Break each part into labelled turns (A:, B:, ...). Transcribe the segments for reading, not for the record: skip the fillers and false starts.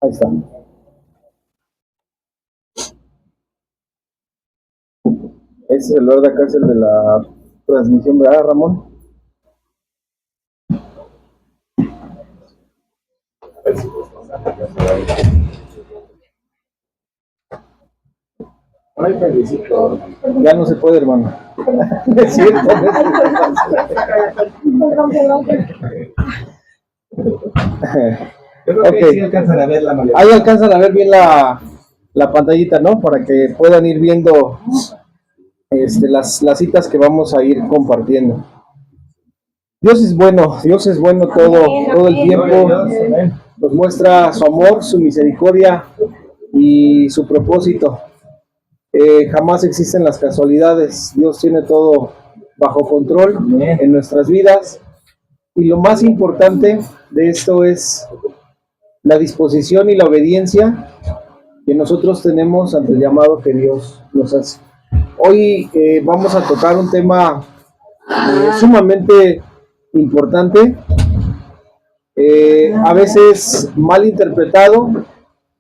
A: Ahí está. Es el olor de acá, es el de la transmisión, ¿verdad, Ramón? Ay, felicito. Ya no se puede, hermano. Es cierto.
B: Yo creo que sí alcanzan a ver la mayoría.
A: Ahí alcanzan a ver bien la pantallita, ¿no? Para que puedan ir viendo las citas que vamos a ir compartiendo. Dios es bueno todo el tiempo. Nos muestra su amor, su misericordia y su propósito. Jamás existen las casualidades. Dios tiene todo bajo control en nuestras vidas. Y lo más importante de esto es la disposición y la obediencia que nosotros tenemos ante el llamado que Dios nos hace. Hoy vamos a tocar un tema sumamente importante, a veces mal interpretado,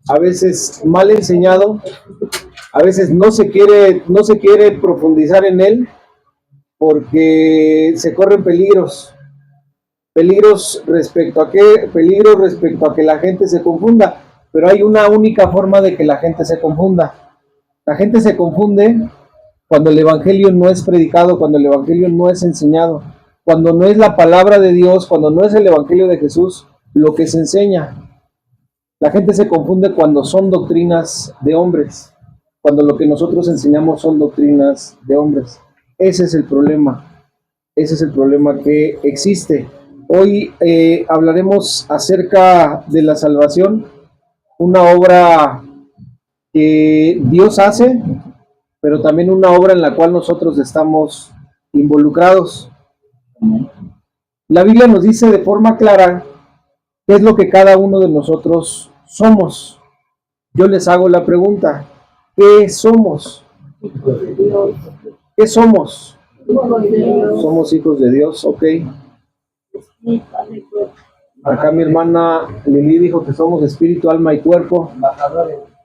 A: a veces mal enseñado, a veces no se quiere profundizar en él porque se corren peligros respecto a que la gente se confunda, pero hay una única forma de que la gente se confunda. La gente se confunde cuando el evangelio no es predicado, cuando el evangelio no es enseñado, cuando no es la palabra de Dios, cuando no es el evangelio de Jesús lo que se enseña. La gente se confunde cuando son doctrinas de hombres, cuando lo que nosotros enseñamos son doctrinas de hombres. Ese es el problema que existe. Hoy hablaremos acerca de la salvación, una obra que Dios hace, pero también una obra en la cual nosotros estamos involucrados. La Biblia nos dice de forma clara qué es lo que cada uno de nosotros somos. Yo les hago la pregunta, ¿qué somos? ¿Qué somos? Somos hijos de Dios, ok. Acá mi hermana Lili dijo que somos espíritu, alma y cuerpo.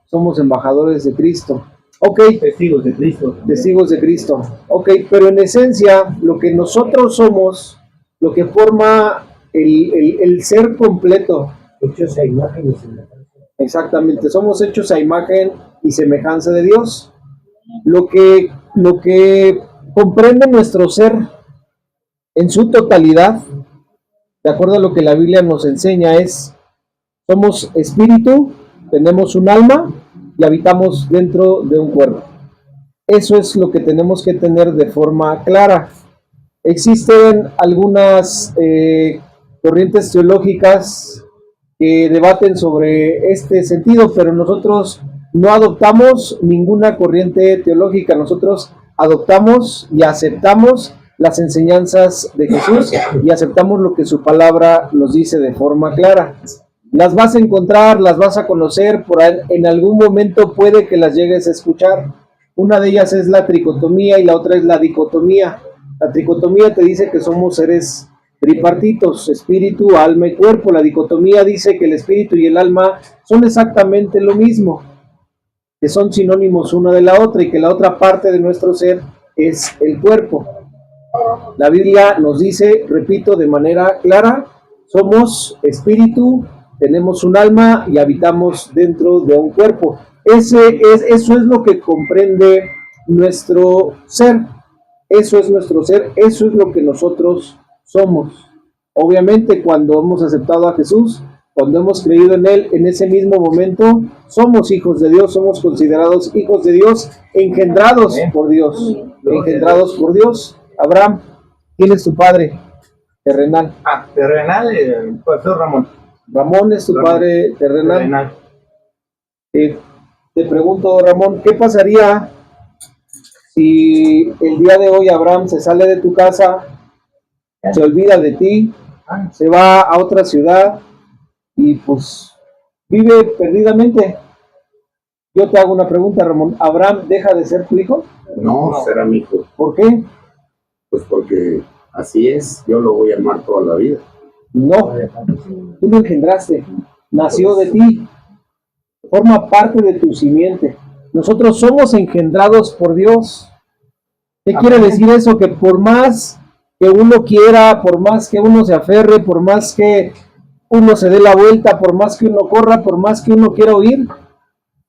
A: Somos embajadores de Cristo. Ok.
B: Testigos de Cristo.
A: Testigos de Cristo. Ok, pero en esencia, lo que nosotros somos, lo que forma el ser completo.
B: Hechos a imagen y semejanza.
A: Exactamente, somos hechos a imagen y semejanza de Dios. Lo que comprende nuestro ser en su totalidad, de acuerdo a lo que la Biblia nos enseña, somos espíritu, tenemos un alma y habitamos dentro de un cuerpo. Eso es lo que tenemos que tener de forma clara. Existen algunas corrientes teológicas que debaten sobre este sentido, pero nosotros no adoptamos ninguna corriente teológica, nosotros adoptamos y aceptamos las enseñanzas de Jesús y aceptamos lo que su palabra nos dice de forma clara. Las vas a encontrar, las vas a conocer, en algún momento puede que las llegues a escuchar. Una de ellas es la tricotomía y la otra es la dicotomía. La tricotomía te dice que somos seres tripartitos, espíritu, alma y cuerpo. La dicotomía dice que el espíritu y el alma son exactamente lo mismo, que son sinónimos una de la otra y que la otra parte de nuestro ser es el cuerpo. La Biblia nos dice, repito, de manera clara, somos espíritu, tenemos un alma y habitamos dentro de un cuerpo. Eso es lo que comprende nuestro ser. Eso es nuestro ser, eso es lo que nosotros somos. Obviamente, cuando hemos aceptado a Jesús, cuando hemos creído en Él, en ese mismo momento, somos hijos de Dios, somos considerados hijos de Dios, engendrados por Dios. Engendrados por Dios. Abraham, ¿quién es tu padre terrenal?
B: Terrenal, el pastor Ramón.
A: Ramón es tu padre terrenal. Te pregunto, Ramón, ¿qué pasaría si el día de hoy Abraham se sale de tu casa, se olvida de ti, se va a otra ciudad y pues vive perdidamente? Yo te hago una pregunta, Ramón. ¿Abraham deja de ser tu hijo?
B: No, será mi hijo.
A: ¿Por qué?
C: Pues porque así es, yo lo voy a amar toda la vida.
A: No, tú lo engendraste, nació de ti, forma parte de tu simiente. Nosotros somos engendrados por Dios. ¿Qué quiere decir eso? Que por más que uno quiera, por más que uno se aferre, por más que uno se dé la vuelta, por más que uno corra, por más que uno quiera huir,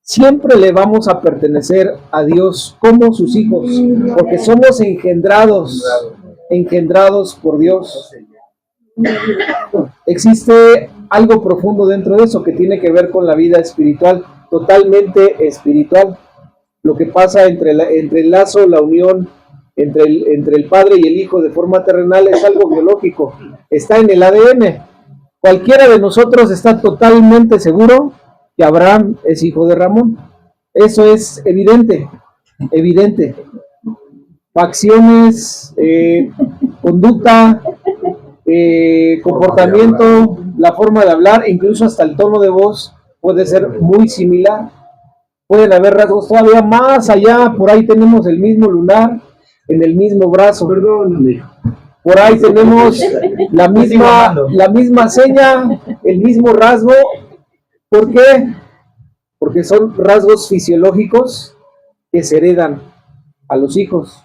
A: siempre le vamos a pertenecer a Dios como sus hijos, porque somos engendrados por Dios. Existe algo profundo dentro de eso que tiene que ver con la vida espiritual, totalmente espiritual. Lo que pasa entre el lazo, la unión entre el Padre y el Hijo de forma terrenal es algo biológico, está en el ADN. Cualquiera de nosotros está totalmente seguro que Abraham es hijo de Ramón. Eso es evidente. Facciones, conducta, comportamiento, la forma de hablar, incluso hasta el tono de voz puede ser muy similar. Pueden haber rasgos todavía más allá, por ahí tenemos el mismo lunar en el mismo brazo. Por ahí tenemos la misma seña, el mismo rasgo. ¿Por qué? Porque son rasgos fisiológicos que se heredan a los hijos.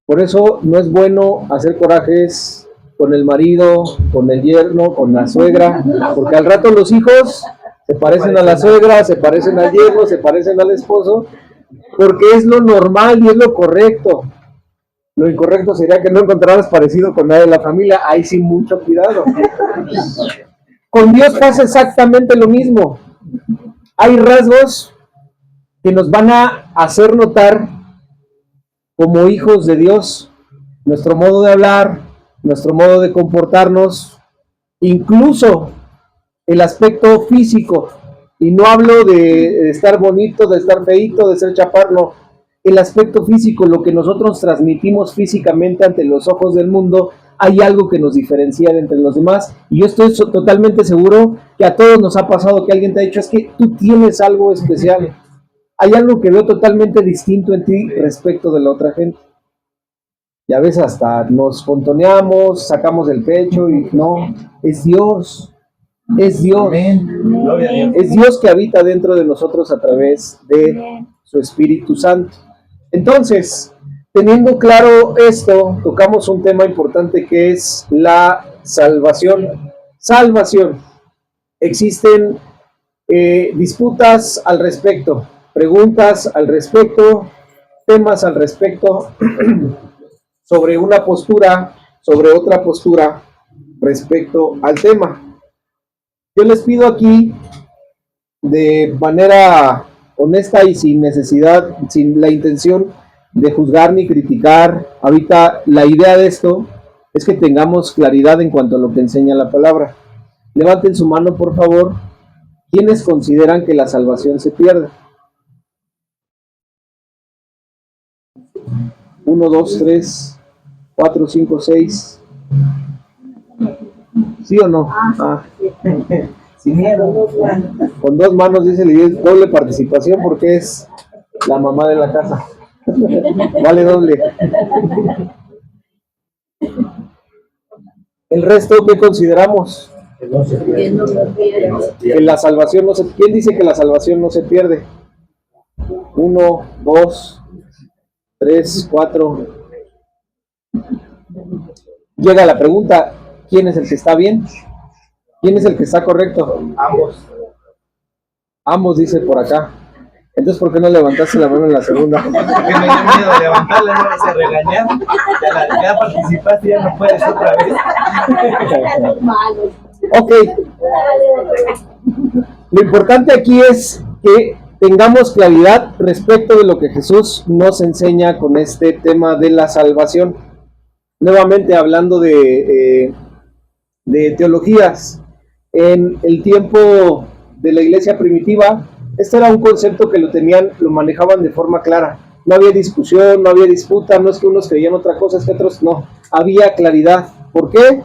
A: Por eso no es bueno hacer corajes con el marido, con el yerno, con la suegra, porque al rato los hijos se parecen a la suegra, se parecen al yerno, se parecen al esposo, porque es lo normal y es lo correcto. Lo incorrecto sería que no encontraras parecido con nadie de la familia. Ahí sí, mucho cuidado. Con Dios pasa exactamente lo mismo. Hay rasgos que nos van a hacer notar como hijos de Dios. Nuestro modo de hablar, nuestro modo de comportarnos, incluso el aspecto físico. Y no hablo de estar bonito, de estar feito, de ser chaparro. El aspecto físico, lo que nosotros transmitimos físicamente ante los ojos del mundo, hay algo que nos diferencia de entre los demás. Y yo estoy totalmente seguro que a todos nos ha pasado que alguien te ha dicho, es que tú tienes algo especial. Hay algo que veo totalmente distinto en ti respecto de la otra gente. Y a veces hasta nos contoneamos, sacamos el pecho y no, es Dios. Es Dios. Es Dios que habita dentro de nosotros a través de su Espíritu Santo. Entonces, teniendo claro esto, tocamos un tema importante que es la salvación. Salvación. Existen disputas al respecto, preguntas al respecto, temas al respecto, sobre una postura, sobre otra postura respecto al tema. Yo les pido aquí, de manera honesta y sin necesidad, sin la intención de juzgar ni criticar, ahorita la idea de esto es que tengamos claridad en cuanto a lo que enseña la palabra. Levanten su mano, por favor. ¿Quiénes consideran que la salvación se pierde? 1, 2, 3, 4, 5, 6. ¿Sí o no?
B: Sin miedo.
A: Con 2 manos, dice Lidia, doble participación porque es la mamá de la casa. Vale doble. El resto, ¿qué consideramos? Que la salvación no se... ¿Quién dice que la salvación no se pierde? 1, 2, 3, 4. Llega la pregunta, ¿quién es el que está bien? ¿Quién es el que está correcto? Ambos, dice por acá. Entonces, ¿por qué no levantaste la mano en la segunda?
B: Porque me dio miedo de levantarla, no vas a regañar. Ya participaste, ya no puedes otra vez.
A: Ok. Lo importante aquí es que tengamos claridad respecto de lo que Jesús nos enseña con este tema de la salvación. Nuevamente hablando de teologías. En el tiempo de la iglesia primitiva, este era un concepto que lo manejaban de forma clara. No había discusión, no había disputa, no es que unos creían otra cosa, es que otros no. Había claridad. ¿Por qué?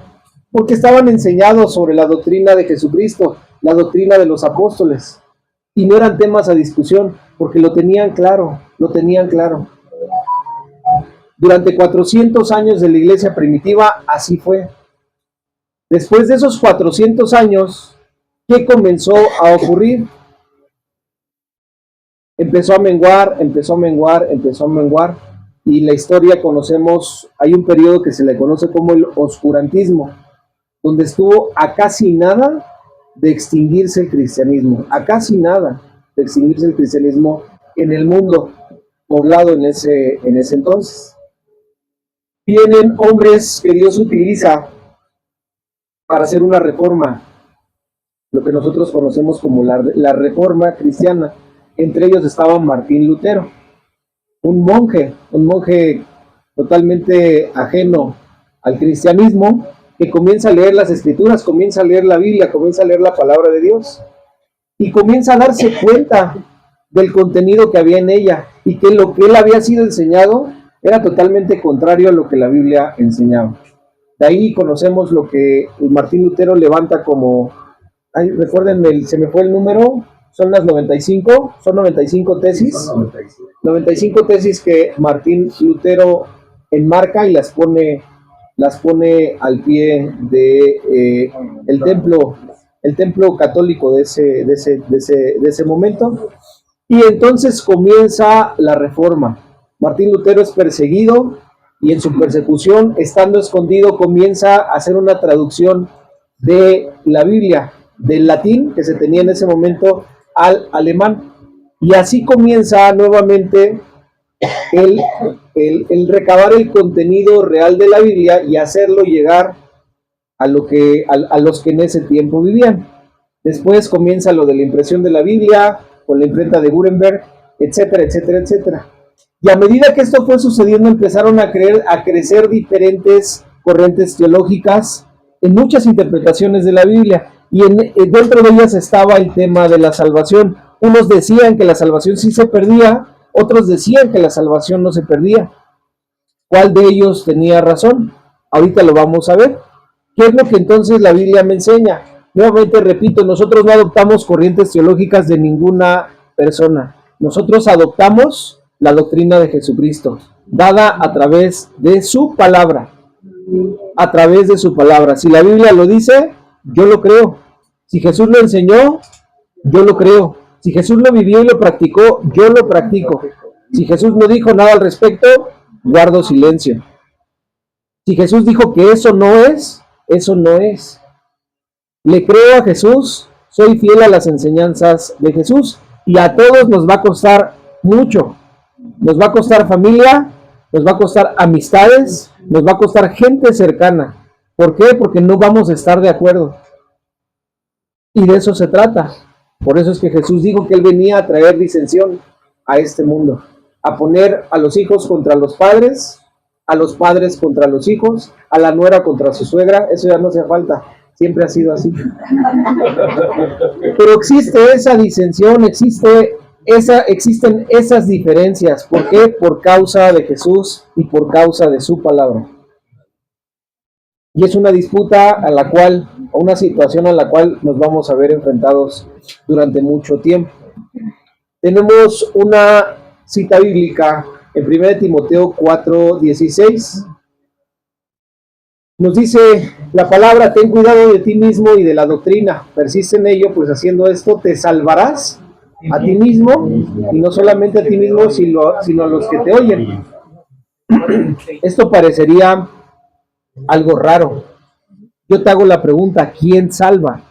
A: Porque estaban enseñados sobre la doctrina de Jesucristo, la doctrina de los apóstoles. Y no eran temas a discusión, porque lo tenían claro, Durante 400 años de la iglesia primitiva, así fue. Después de esos 400 años, ¿qué comenzó a ocurrir? Empezó a menguar, empezó a menguar, empezó a menguar, y la historia conocemos, hay un periodo que se le conoce como el oscurantismo, donde estuvo a casi nada de extinguirse el cristianismo, a casi nada de extinguirse el cristianismo en el mundo poblado en ese entonces. Vienen hombres que Dios utiliza para hacer una reforma, lo que nosotros conocemos como la reforma cristiana. Entre ellos estaba Martín Lutero, un monje totalmente ajeno al cristianismo, que comienza a leer las escrituras, comienza a leer la Biblia, comienza a leer la palabra de Dios, y comienza a darse cuenta del contenido que había en ella, y que lo que él había sido enseñado era totalmente contrario a lo que la Biblia enseñaba. De ahí conocemos lo que Martín Lutero levanta como, recuerden, se me fue el número, son las 95, son 95 tesis, 95 tesis que Martín Lutero enmarca y las pone al pie de el templo católico de ese momento. Y entonces comienza la reforma. Martín Lutero es perseguido, y en su persecución, estando escondido, comienza a hacer una traducción de la Biblia, del latín que se tenía en ese momento al alemán. Y así comienza nuevamente el recabar el contenido real de la Biblia y hacerlo llegar a los que en ese tiempo vivían. Después comienza lo de la impresión de la Biblia, con la imprenta de Gutenberg, etcétera, etcétera, etcétera. Y a medida que esto fue sucediendo, empezaron a crecer diferentes corrientes teológicas en muchas interpretaciones de la Biblia, y dentro de ellas estaba el tema de la salvación. Unos decían que la salvación sí se perdía, otros decían que la salvación no se perdía. ¿Cuál de ellos tenía razón? Ahorita lo vamos a ver. ¿Qué es lo que entonces la Biblia me enseña? Nuevamente repito, nosotros no adoptamos corrientes teológicas de ninguna persona. Nosotros adoptamos la doctrina de Jesucristo, dada a través de su palabra. A través de su palabra. Si la Biblia lo dice, yo lo creo. Si Jesús lo enseñó, yo lo creo. Si Jesús lo vivió y lo practicó, yo lo practico. Si Jesús no dijo nada al respecto, guardo silencio. Si Jesús dijo que eso no es, eso no es. Le creo a Jesús, soy fiel a las enseñanzas de Jesús, y a todos nos va a costar mucho. Nos va a costar familia, nos va a costar amistades, nos va a costar gente cercana. ¿Por qué? Porque no vamos a estar de acuerdo. Y de eso se trata. Por eso es que Jesús dijo que Él venía a traer disensión a este mundo, a poner a los hijos contra los padres, a los padres contra los hijos, a la nuera contra su suegra. Eso ya no hace falta, siempre ha sido así. Pero existe esa disensión, existen esas diferencias. ¿Por qué? Por causa de Jesús y por causa de su palabra. Y es una disputa una situación a la cual nos vamos a ver enfrentados durante mucho tiempo. Tenemos una cita bíblica en 1 Timoteo 4:16. Nos dice la palabra: ten cuidado de ti mismo y de la doctrina, persiste en ello, pues haciendo esto te salvarás a ti mismo, y no solamente a ti mismo, sino a los que te oyen. Esto parecería algo raro. Yo te hago la pregunta: ¿quién salva?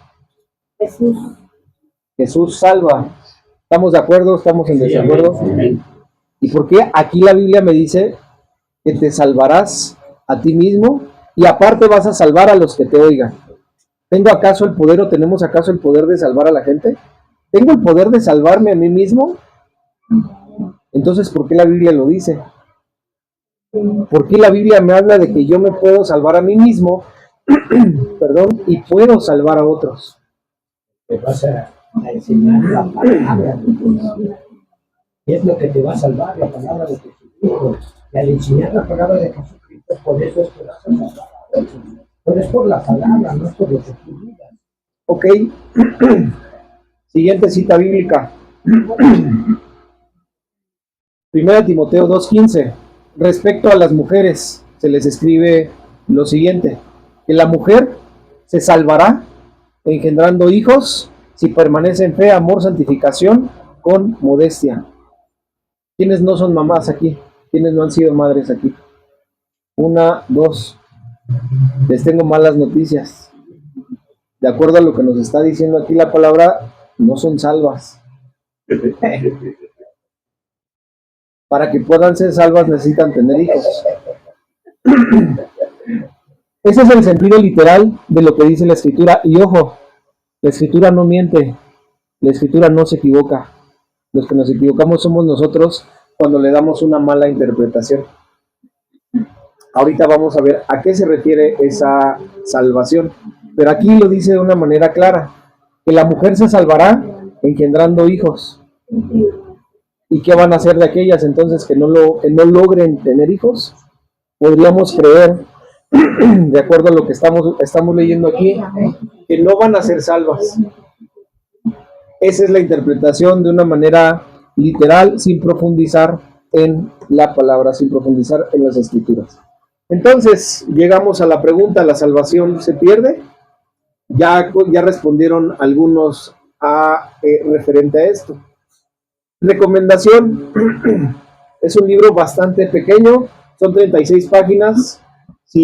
D: Jesús.
A: Jesús salva. ¿Estamos de acuerdo? ¿Estamos en desacuerdo? ¿Y por qué aquí la Biblia me dice que te salvarás a ti mismo y aparte vas a salvar a los que te oigan? ¿Tengo acaso el poder o tenemos acaso el poder de salvar a la gente? ¿Tengo el poder de salvarme a mí mismo? Entonces, ¿por qué la Biblia lo dice? ¿Por qué la Biblia me habla de que yo me puedo salvar a mí mismo, perdón, y puedo salvar a otros?
D: Te vas a enseñar la palabra de Dios. Y es lo que te va a salvar, la palabra de Jesucristo. Y al enseñar la palabra de Jesucristo, por eso es que vas a salvar a otros. Pero es por la palabra, no es por lo que tú digas.
A: Ok. Siguiente cita bíblica. 1 Timoteo 2:15. respecto a las mujeres, se les escribe lo siguiente: que la mujer se salvará engendrando hijos si permanece en fe, amor, santificación, con modestia. ¿Quiénes no son mamás aquí? ¿Quiénes no han sido madres aquí? Una, dos. Les tengo malas noticias. De acuerdo a lo que nos está diciendo aquí la palabra, no son salvas. Para que puedan ser salvas necesitan tener hijos. Ese es el sentido literal de lo que dice la Escritura. Y ojo, la Escritura no miente, la Escritura no se equivoca. Los que nos equivocamos somos nosotros cuando le damos una mala interpretación. Ahorita vamos a ver a qué se refiere esa salvación. Pero aquí lo dice de una manera clara, que la mujer se salvará engendrando hijos. ¿Y qué van a hacer de aquellas entonces que no logren tener hijos? Podríamos creer, de acuerdo a lo que estamos leyendo aquí, que no van a ser salvas. Esa es la interpretación de una manera literal, sin profundizar en la palabra, sin profundizar en las Escrituras. Entonces, llegamos a la pregunta: ¿la salvación se pierde? Ya respondieron algunos referente a esto. Recomendación: es un libro bastante pequeño, son 36 páginas. Si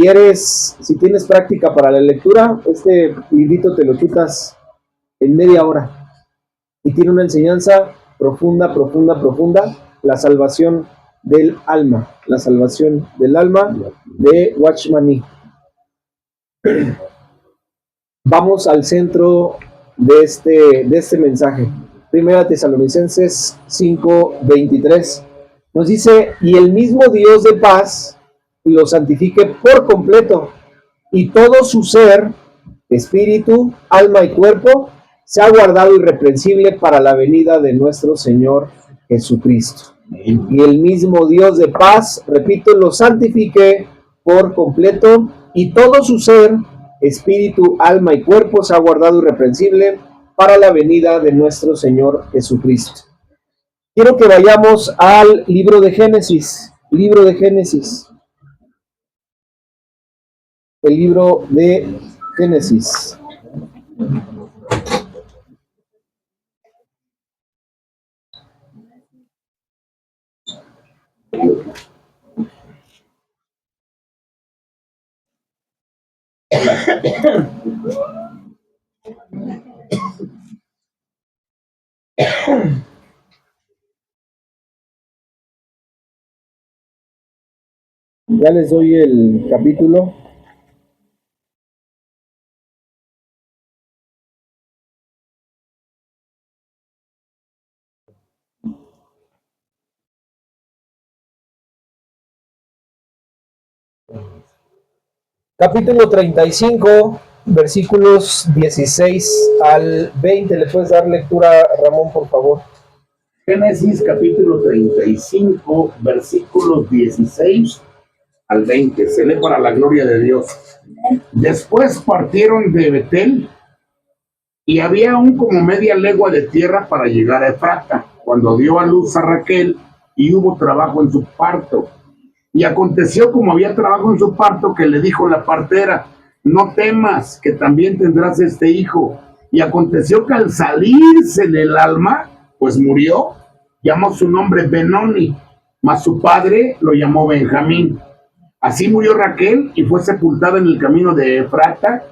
A: tienes práctica para la lectura, este librito te lo chutas en media hora. Y tiene una enseñanza profunda, la salvación del alma, de Watchman Nee. Vamos al centro de este mensaje. Primera Tesalonicenses 5:23 nos dice: y el mismo Dios de paz los santifique por completo, y todo su ser, espíritu, alma y cuerpo, sea guardado irreprensible para la venida de nuestro Señor Jesucristo. Y el mismo Dios de paz, repito, los santifique por completo, y todo su ser, espíritu, alma y cuerpo, sea guardado irreprensible para la venida de nuestro Señor Jesucristo. Quiero que vayamos al libro de Génesis. El libro de Génesis. Ya les doy el capítulo. Capítulo 35, versículos 16 al 20. ¿Le puedes dar lectura, Ramón, por favor?
C: Génesis capítulo 35, versículos 16 al 20. Se lee para la gloria de Dios. Después partieron de Betel, y había aún como media legua de tierra para llegar a Efrata, cuando dio a luz a Raquel, y hubo trabajo en su parto. Y aconteció, como había trabajo en su parto, que le dijo la partera: no temas, que también tendrás este hijo. Y aconteció que al salirse del alma, pues murió, llamó su nombre Benoni, mas su padre lo llamó Benjamín. Así murió Raquel y fue sepultada en el camino de Efrata,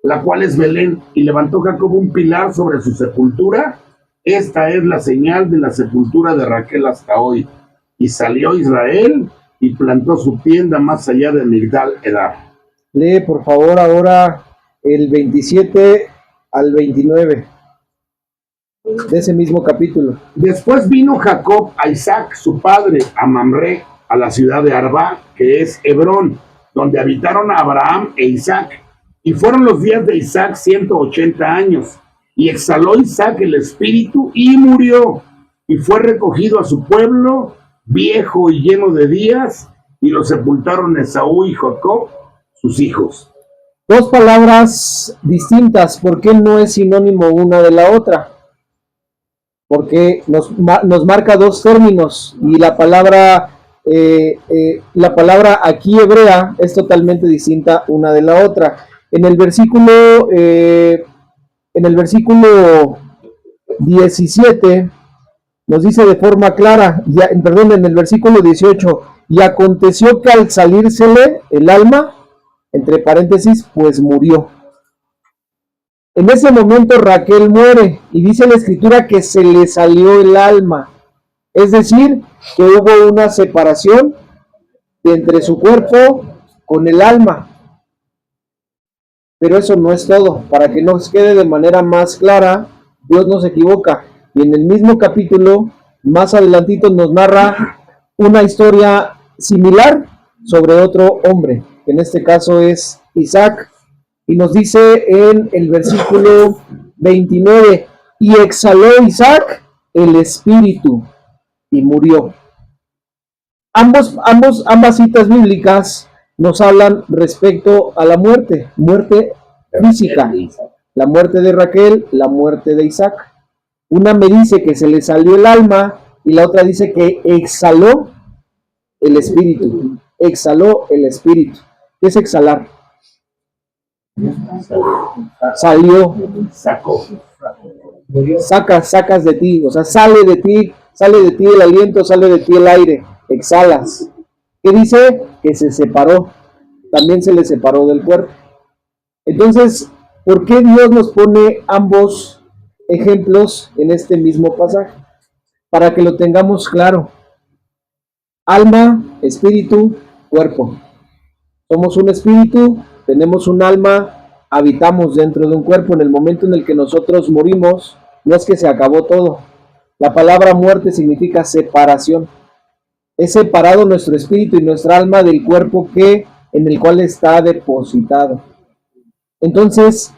C: la cual es Belén, y levantó Jacob un pilar sobre su sepultura. Esta es la señal de la sepultura de Raquel hasta hoy. Y salió Israel y plantó su tienda más allá de Migdal Edar.
A: Lee, por favor, ahora el 27 al 29 de ese mismo capítulo.
C: Después vino Jacob a Isaac, su padre, a Mamre, a la ciudad de Arba, que es Hebrón, donde habitaron Abraham e Isaac. Y fueron los días de Isaac 180 años. Y exhaló Isaac el espíritu y murió. Y fue recogido a su pueblo, viejo y lleno de días, y lo sepultaron Esaú y Jacob, sus hijos.
A: Dos palabras distintas. ¿Por qué no es sinónimo una de la otra? Porque nos marca dos términos, y la palabra la palabra aquí hebrea es totalmente distinta una de la otra. En el versículo 17 nos dice de forma clara, en el versículo 18, y aconteció que al salírsele el alma, entre paréntesis, pues murió. En ese momento Raquel muere y dice la escritura que se le salió el alma. Es decir, que hubo una separación entre su cuerpo con el alma. Pero eso no es todo. Para que nos quede de manera más clara, Dios no se equivoca. Y en el mismo capítulo, más adelantito, nos narra una historia similar sobre otro hombre, que en este caso es Isaac. Y nos dice en el versículo 29, y exhaló Isaac el espíritu y murió. Ambas citas bíblicas nos hablan respecto a la muerte física, la muerte de Raquel, la muerte de Isaac. Una me dice que se le salió el alma y la otra dice que exhaló el espíritu. Exhaló el espíritu. ¿Qué es exhalar? Salió,
C: Sacó.
A: sacas de ti, o sea, sale de ti el aliento, sale de ti el aire, exhalas. ¿Qué dice? Que se separó, también se le separó del cuerpo. Entonces, ¿por qué Dios nos pone ambos ejemplos en este mismo pasaje? Para que lo tengamos claro. Alma, espíritu, cuerpo. Somos un espíritu, tenemos un alma, habitamos dentro de un cuerpo. En el momento en el que nosotros morimos, no es que se acabó todo. La palabra muerte significa separación. Es separado nuestro espíritu y nuestra alma del cuerpo en el cual está depositado. Entonces,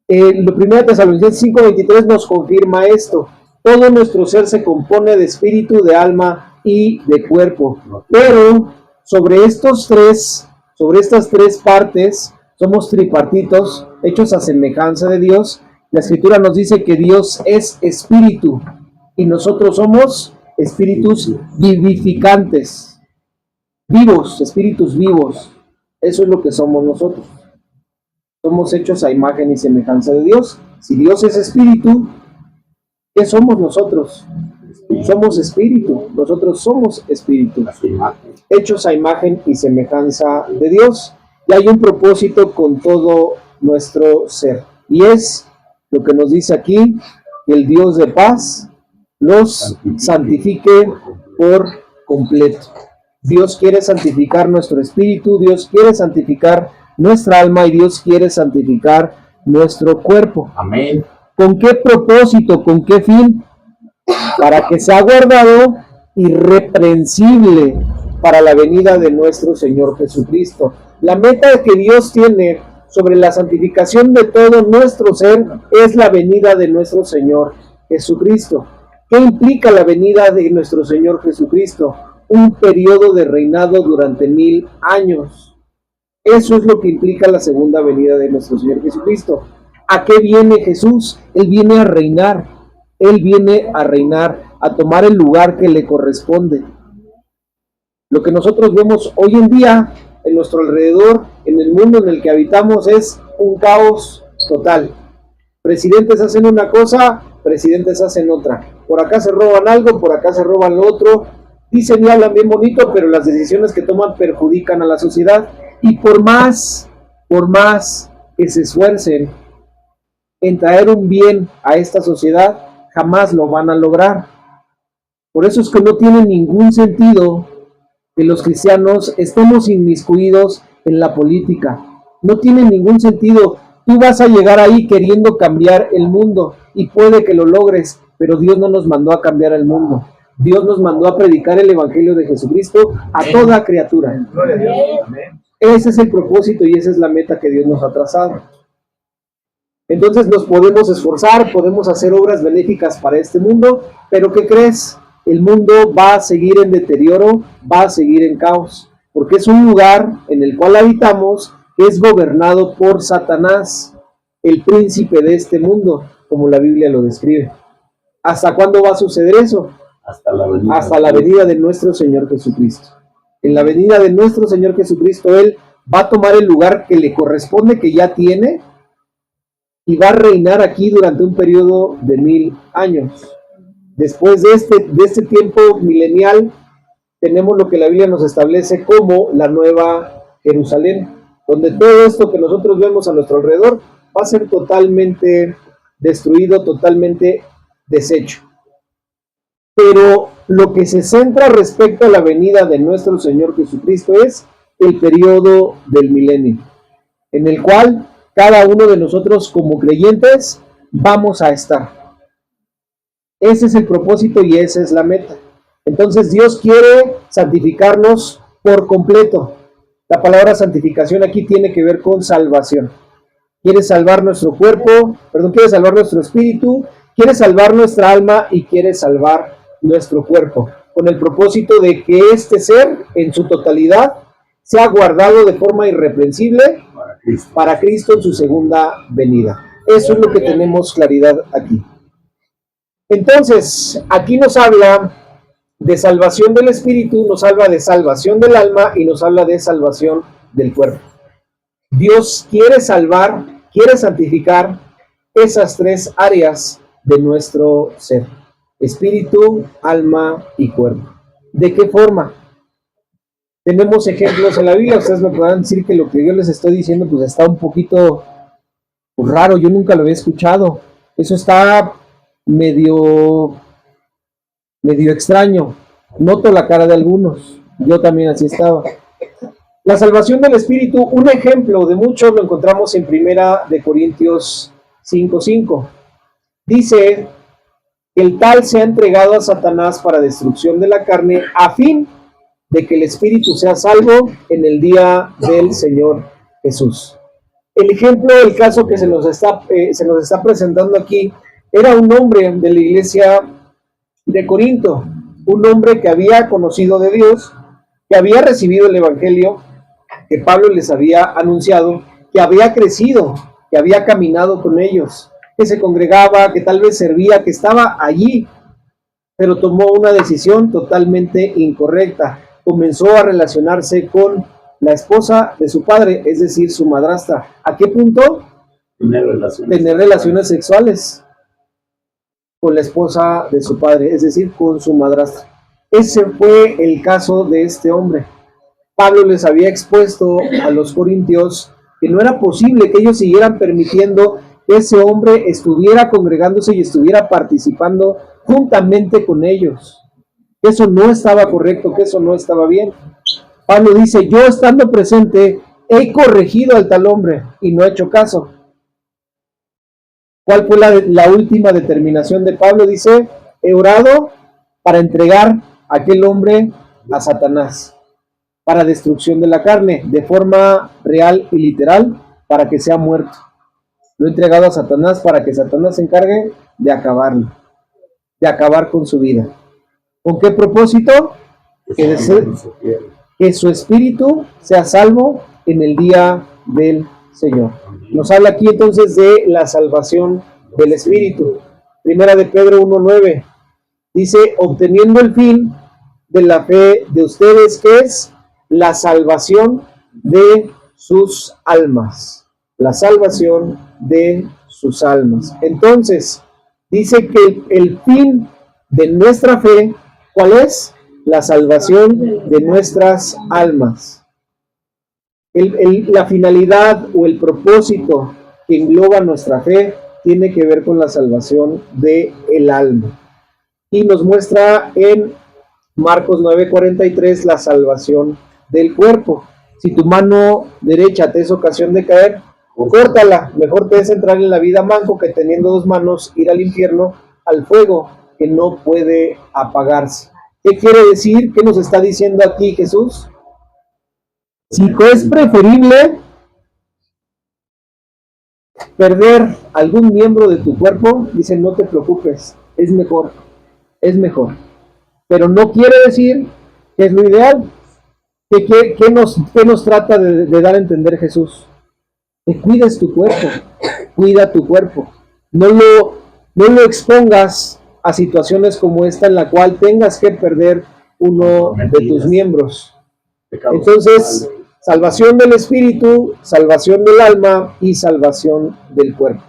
A: lo 1 Tesalonicenses 5:23 nos confirma esto. Todo nuestro ser se compone de espíritu, de alma y de cuerpo. Pero sobre estas tres partes, somos tripartitos, hechos a semejanza de Dios. La Escritura nos dice que Dios es espíritu y nosotros somos espíritus vivificantes, vivos, espíritus vivos. Eso es lo que somos nosotros. Somos hechos a imagen y semejanza de Dios. Si Dios es espíritu, ¿qué somos nosotros? Somos espíritu, nosotros somos espíritu, hechos a imagen y semejanza de Dios. Y hay un propósito con todo nuestro ser. Y es lo que nos dice aquí, que el Dios de paz los santifique por completo. Dios quiere santificar nuestro espíritu, Dios quiere santificar nuestra alma y Dios quiere santificar nuestro cuerpo.
C: Amén.
A: ¿Con qué propósito? ¿Con qué fin? Para que sea guardado irreprensible para la venida de nuestro Señor Jesucristo. La meta que Dios tiene sobre la santificación de todo nuestro ser es la venida de nuestro Señor Jesucristo. ¿Qué implica la venida de nuestro Señor Jesucristo? Un periodo de reinado durante 1000 años. Eso es lo que implica la segunda venida de nuestro Señor Jesucristo. ¿A qué viene Jesús? Él viene a reinar. Él viene a reinar, a tomar el lugar que le corresponde. Lo que nosotros vemos hoy en día en nuestro alrededor, en el mundo en el que habitamos, es un caos total. Presidentes hacen una cosa, presidentes hacen otra. Por acá se roban algo, por acá se roban lo otro. Dicen y hablan bien bonito, pero las decisiones que toman perjudican a la sociedad. Y por más que se esfuercen en traer un bien a esta sociedad, jamás lo van a lograr. Por eso es que no tiene ningún sentido que los cristianos estemos inmiscuidos en la política. No tiene ningún sentido. Tú vas a llegar ahí queriendo cambiar el mundo y puede que lo logres, pero Dios no nos mandó a cambiar el mundo. Dios nos mandó a predicar el evangelio de Jesucristo a toda criatura. Ese es el propósito y esa es la meta que Dios nos ha trazado. Entonces nos podemos esforzar, podemos hacer obras benéficas para este mundo, pero ¿qué crees? El mundo va a seguir en deterioro, va a seguir en caos, porque es un lugar en el cual habitamos que es gobernado por Satanás, el príncipe de este mundo, como la Biblia lo describe. ¿Hasta cuándo va a suceder eso?
C: hasta la venida
A: de nuestro Señor Jesucristo. En la venida de nuestro Señor Jesucristo, Él va a tomar el lugar que le corresponde, que ya tiene, y va a reinar aquí durante un periodo de 1000 años. Después de este tiempo milenial, tenemos lo que la Biblia nos establece como la Nueva Jerusalén, donde todo esto que nosotros vemos a nuestro alrededor va a ser totalmente destruido, totalmente deshecho. Pero lo que se centra respecto a la venida de nuestro Señor Jesucristo es el periodo del milenio, en el cual cada uno de nosotros como creyentes vamos a estar. Ese es el propósito y esa es la meta. Entonces Dios quiere santificarnos por completo. La palabra santificación aquí tiene que ver con salvación. Quiere salvar nuestro cuerpo, quiere salvar nuestro espíritu, quiere salvar nuestra alma y quiere salvar nuestro cuerpo, con el propósito de que este ser en su totalidad sea guardado de forma irreprensible para Cristo en su segunda venida. Eso es lo que tenemos claridad aquí. Entonces, aquí nos habla de salvación del espíritu, nos habla de salvación del alma y nos habla de salvación del cuerpo. Dios quiere salvar, quiere santificar esas tres áreas de nuestro ser: espíritu, alma y cuerpo. ¿De qué forma? Tenemos ejemplos en la Biblia. Ustedes me podrán decir que lo que yo les estoy diciendo pues está un poquito raro, yo nunca lo había escuchado. Eso está medio extraño. Noto la cara de algunos. Yo también así estaba. La salvación del espíritu, un ejemplo de muchos lo encontramos en 1 Corintios 5:5. Dice: el tal se ha entregado a Satanás para destrucción de la carne, a fin de que el espíritu sea salvo en el día del Señor Jesús. El ejemplo, el caso que se nos está presentando aquí, era un hombre de la iglesia de Corinto, un hombre que había conocido de Dios, que había recibido el evangelio que Pablo les había anunciado, que había crecido, que había caminado con ellos, que se congregaba, que tal vez servía, que estaba allí, pero tomó una decisión totalmente incorrecta. Comenzó a relacionarse con la esposa de su padre, es decir, su madrastra. ¿A qué punto? Tener relaciones sexuales con la esposa de su padre, es decir, con su madrastra. Ese fue el caso de este hombre. Pablo les había expuesto a los corintios que no era posible que ellos siguieran permitiendo que ese hombre estuviera congregándose y estuviera participando juntamente con ellos. Que eso no estaba correcto, que eso no estaba bien. Pablo dice: yo estando presente he corregido al tal hombre y no he hecho caso. ¿Cuál fue la última determinación de Pablo? Dice: he orado para entregar a aquel hombre a Satanás, para destrucción de la carne, de forma real y literal, para que sea muerto. Lo he entregado a Satanás para que Satanás se encargue de acabarlo, de acabar con su vida. ¿Con qué propósito? Que su espíritu sea salvo en el día del Señor. Nos habla aquí entonces de la salvación del espíritu. Primera de Pedro 1:9 dice: obteniendo el fin de la fe de ustedes, que es la salvación de sus almas. La salvación de sus almas. Entonces, dice que el fin de nuestra fe, ¿cuál es? La salvación de nuestras almas. La finalidad o el propósito que engloba nuestra fe tiene que ver con la salvación del alma. Y nos muestra en Marcos 9:43 la salvación del cuerpo. Si tu mano derecha te es ocasión de caer, córtala. Mejor te es entrar en la vida manco que teniendo dos manos ir al infierno, al fuego que no puede apagarse. ¿Qué quiere decir? ¿Qué nos está diciendo aquí Jesús? Si es preferible perder algún miembro de tu cuerpo, dice: no te preocupes, es mejor. Pero no quiere decir que es lo ideal. ¿Qué nos trata de dar a entender Jesús? Que cuides tu cuerpo, cuida tu cuerpo. No lo expongas a situaciones como esta en la cual tengas que perder uno de tus miembros. Entonces, salvación del espíritu, salvación del alma y salvación del cuerpo.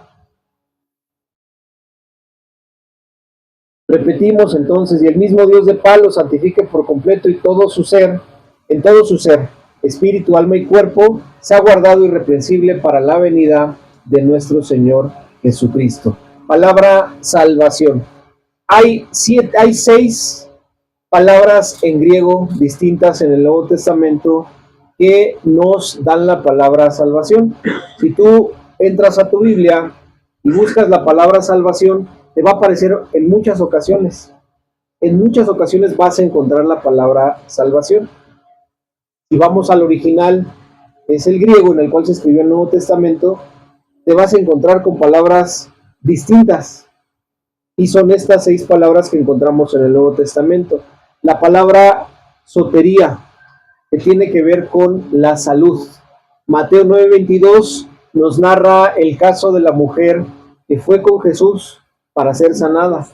A: Repetimos entonces, y el mismo Dios de paz los santifique por completo y todo su ser, en todo su ser, espíritu, alma y cuerpo, sea guardado irreprensible para la venida de nuestro Señor Jesucristo. Palabra salvación. Hay 6 palabras en griego distintas en el Nuevo Testamento que nos dan la palabra salvación. Si tú entras a tu Biblia y buscas la palabra salvación, te va a aparecer en muchas ocasiones. En muchas ocasiones vas a encontrar la palabra salvación. Si vamos al original, es el griego en el cual se escribió el Nuevo Testamento, te vas a encontrar con palabras distintas. Y son estas 6 palabras que encontramos en el Nuevo Testamento. La palabra sotería, que tiene que ver con la salud. Mateo 9:22 nos narra el caso de la mujer que fue con Jesús para ser sanada.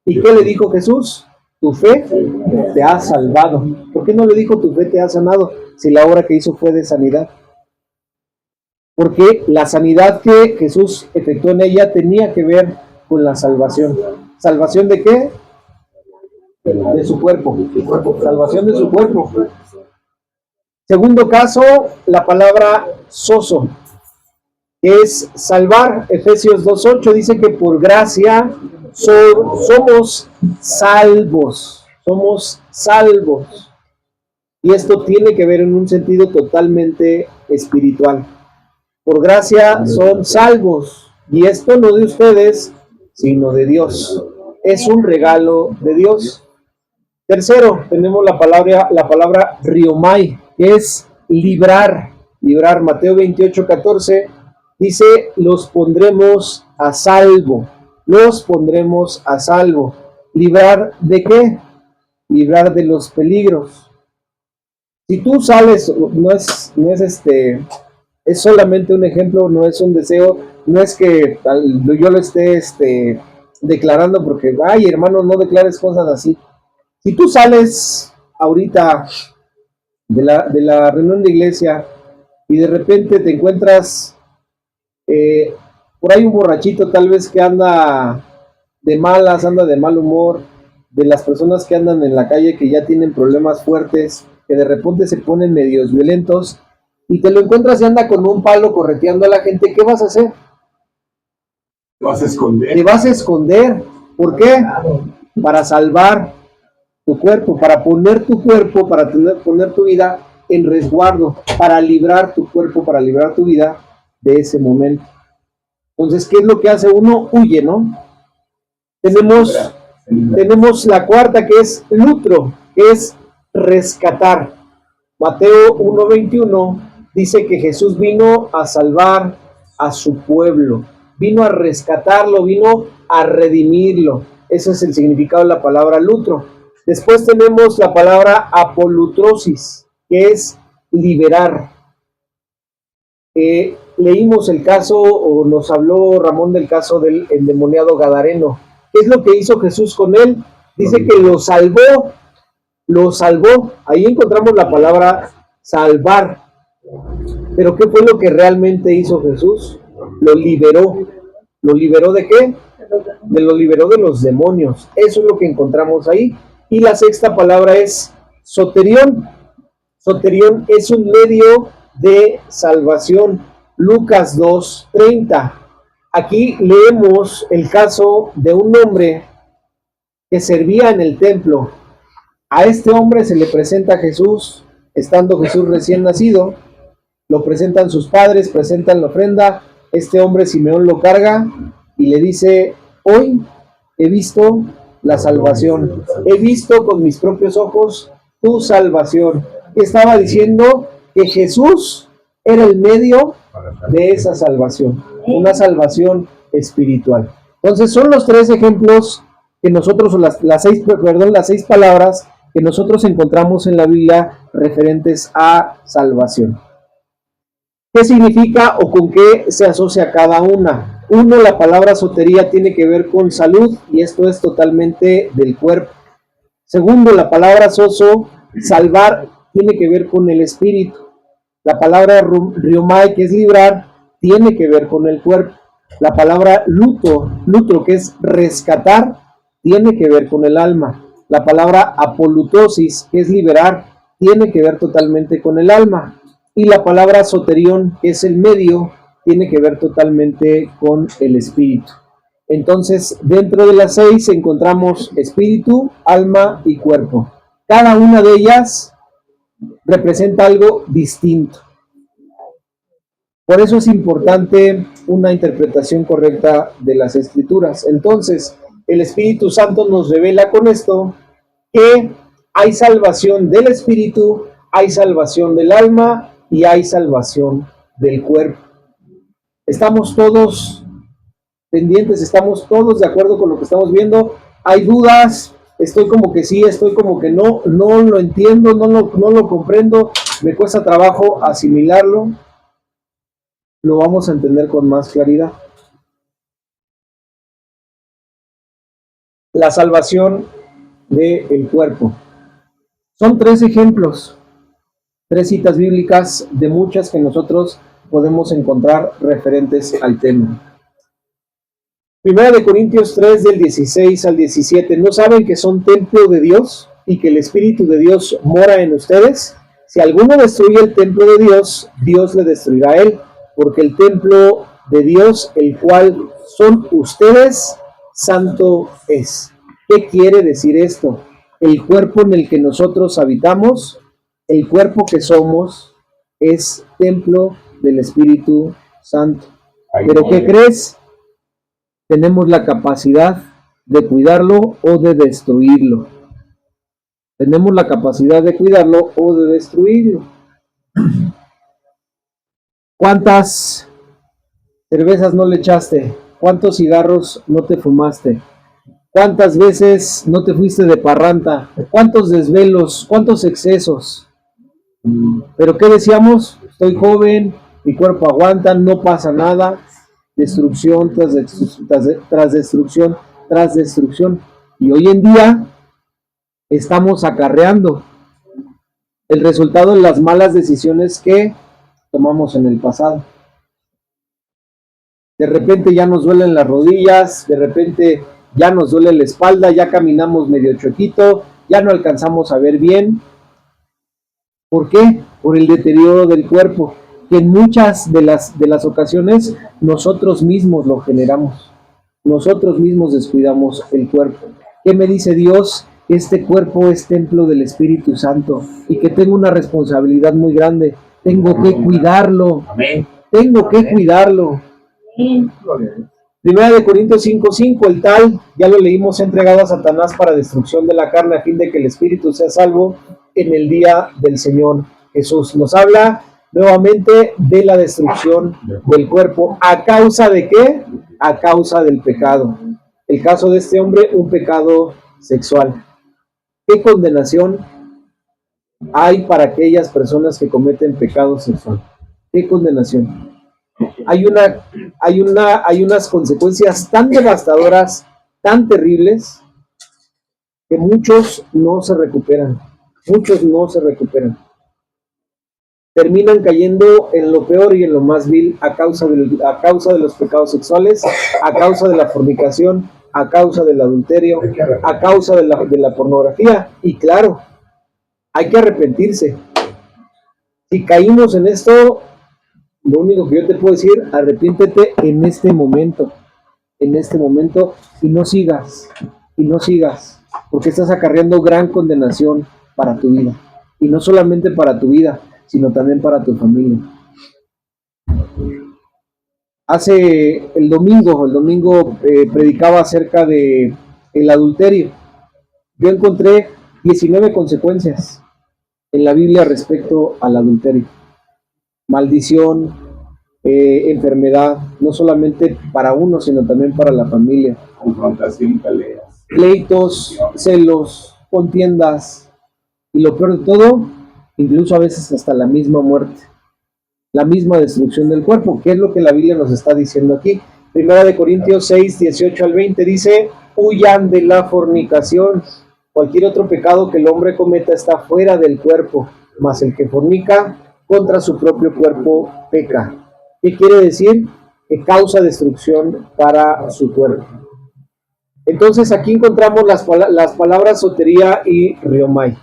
A: ¿Y qué le dijo Jesús? Tu fe te ha salvado. ¿Por qué no le dijo tu fe te ha sanado si la obra que hizo fue de sanidad? Porque la sanidad que Jesús efectuó en ella tenía que ver con la salvación. ¿Salvación de qué? De su cuerpo. Salvación de su cuerpo. Segundo caso, la palabra sozo, que es salvar. Efesios 2:8 dice que por gracia somos salvos. Somos salvos. Y esto tiene que ver en un sentido totalmente espiritual. Por gracia son salvos. Y esto no de ustedes, sino de Dios. Es un regalo de Dios. Tercero, tenemos la palabra riomai, que es librar. Librar. Mateo 28:14 dice, los pondremos a salvo. Los pondremos a salvo. ¿Librar de qué? Librar de los peligros. Si tú sales, es solamente un ejemplo, no es un deseo, no es que yo lo esté declarando porque, ay hermano, no declares cosas así. Si tú sales ahorita de la reunión de iglesia y de repente te encuentras por ahí un borrachito tal vez que anda de malas, anda de mal humor, de las personas que andan en la calle que ya tienen problemas fuertes, que de repente se ponen medios violentos, y te lo encuentras y anda con un palo correteando a la gente, ¿qué vas a hacer?
C: Te vas a esconder.
A: Te vas a esconder. ¿Por qué? Para salvar tu cuerpo, para poner tu cuerpo, para poner tu vida en resguardo, para librar tu cuerpo, para librar tu vida de ese momento. Entonces, ¿qué es lo que hace uno? Huye, ¿no? Tenemos la cuarta, que es lutro, que es rescatar. Mateo 1:21 dice que Jesús vino a salvar a su pueblo, vino a rescatarlo, vino a redimirlo. Ese es el significado de la palabra lutro. Después tenemos la palabra apolutrosis, que es liberar. Leímos el caso, o nos habló Ramón del caso del endemoniado gadareno. ¿Qué es lo que hizo Jesús con él? Dice que lo salvó. Ahí encontramos la palabra salvar. Pero ¿qué fue lo que realmente hizo Jesús? Lo liberó. ¿Lo liberó de qué? Lo liberó de los demonios. Eso es lo que encontramos ahí. Y la sexta palabra es soterión. Soterión es un medio de salvación. Lucas 2:30. Aquí leemos el caso de un hombre que servía en el templo. A este hombre se le presenta a Jesús, estando Jesús recién nacido. Lo presentan sus padres, presentan la ofrenda. Este hombre, Simeón, lo carga y le dice, hoy he visto la salvación. He visto con mis propios ojos tu salvación. Estaba diciendo que Jesús era el medio de esa salvación, una salvación espiritual. Entonces son los 3 ejemplos que nosotros, las 6 palabras que nosotros encontramos en la Biblia referentes a salvación. ¿Qué significa o con qué se asocia cada una? Uno, la palabra sotería tiene que ver con salud y esto es totalmente del cuerpo. Segundo, la palabra soso, salvar, tiene que ver con el espíritu. La palabra riomai, que es librar, tiene que ver con el cuerpo. La palabra lutro, que es rescatar, tiene que ver con el alma. La palabra apolutosis, que es liberar, tiene que ver totalmente con el alma. Y la palabra soterión, que es el medio, tiene que ver totalmente con el espíritu. Entonces, dentro de las 6 encontramos espíritu, alma y cuerpo. Cada una de ellas representa algo distinto. Por eso es importante una interpretación correcta de las Escrituras. Entonces, el Espíritu Santo nos revela con esto que hay salvación del espíritu, hay salvación del alma y hay salvación del cuerpo. Estamos todos pendientes, estamos todos de acuerdo con lo que estamos viendo. Hay dudas, estoy como que sí, estoy como que no lo entiendo, no lo comprendo, me cuesta trabajo asimilarlo. Lo vamos a entender con más claridad. La salvación del cuerpo. Son 3 ejemplos, 3 citas bíblicas de muchas que nosotros podemos encontrar referentes al tema. Primera de Corintios 3, del 16 al 17. ¿No saben que son templo de Dios y que el Espíritu de Dios mora en ustedes? Si alguno destruye el templo de Dios, Dios le destruirá a él, porque el templo de Dios, el cual son ustedes, santo es. ¿Qué quiere decir esto? El cuerpo en el que nosotros habitamos, el cuerpo que somos, es templo del Espíritu Santo. ¿Pero qué crees? Tenemos la capacidad de cuidarlo o de destruirlo. Tenemos la capacidad de cuidarlo o de destruirlo. ¿Cuántas cervezas no le echaste? ¿Cuántos cigarros no te fumaste? ¿Cuántas veces no te fuiste de parranda? ¿Cuántos desvelos? ¿Cuántos excesos? ¿Pero qué decíamos? Estoy joven, mi cuerpo aguanta, no pasa nada. Destrucción tras destrucción tras destrucción. Y hoy en día estamos acarreando el resultado de las malas decisiones que tomamos en el pasado. De repente ya nos duelen las rodillas, de repente ya nos duele la espalda, ya caminamos medio chuequito, ya no alcanzamos a ver bien. ¿Por qué? Por el deterioro del cuerpo, que en muchas de las ocasiones nosotros mismos lo generamos. Nosotros mismos descuidamos el cuerpo. ¿Qué me dice Dios? Este cuerpo es templo del Espíritu Santo y que tengo una responsabilidad muy grande. Tengo que cuidarlo.
C: Amén.
A: Tengo que cuidarlo. Primera de Corintios 5:5, el tal, ya lo leímos, entregado a Satanás para destrucción de la carne a fin de que el espíritu sea salvo en el día del Señor Jesús. Nos habla nuevamente de la destrucción del cuerpo. ¿A causa de qué? A causa del pecado. El caso de este hombre, un pecado sexual. ¿Qué condenación hay para aquellas personas que cometen pecado sexual? ¿Qué condenación? Hay unas consecuencias tan devastadoras, tan terribles, que muchos no se recuperan. Muchos no se recuperan. Terminan cayendo en lo peor y en lo más vil a causa de los pecados sexuales, a causa de la fornicación, a causa del adulterio, a causa de la pornografía. Y claro, hay que arrepentirse. Si caímos en esto, lo único que yo te puedo decir, arrepiéntete en este momento, y no sigas, porque estás acarreando gran condenación para tu vida, y no solamente para tu vida, sino también para tu familia. El domingo predicaba acerca de el adulterio. Yo encontré 19 consecuencias en la Biblia respecto al adulterio. Maldición, enfermedad, no solamente para uno, sino también para la familia.
C: Confrontación y peleas.
A: Pleitos, celos, contiendas, y lo peor de todo, incluso a veces hasta la misma muerte, la misma destrucción del cuerpo. ¿Qué es lo que la Biblia nos está diciendo aquí? Primera de Corintios 6, 18 al 20 dice, huyan de la fornicación. Cualquier otro pecado que el hombre cometa está fuera del cuerpo, mas el que fornica contra su propio cuerpo peca. ¿Qué quiere decir? Que causa destrucción para su cuerpo. Entonces aquí encontramos las palabras sotería y riomai.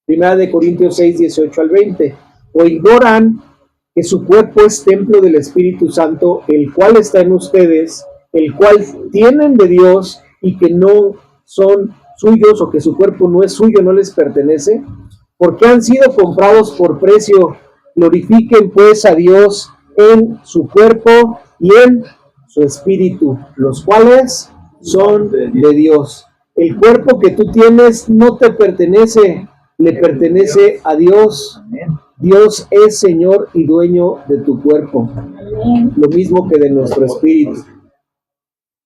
A: Primera de Corintios 6, 18 al 20. O ignoran que su cuerpo es templo del Espíritu Santo, el cual está en ustedes, el cual tienen de Dios y que no son suyos, o que su cuerpo no es suyo, no les pertenece, porque han sido comprados por precio. Glorifiquen pues a Dios en su cuerpo y en su espíritu, los cuales son de Dios. El cuerpo que tú tienes no te pertenece, le pertenece a Dios. Dios es Señor y dueño de tu cuerpo, lo mismo que de nuestro espíritu.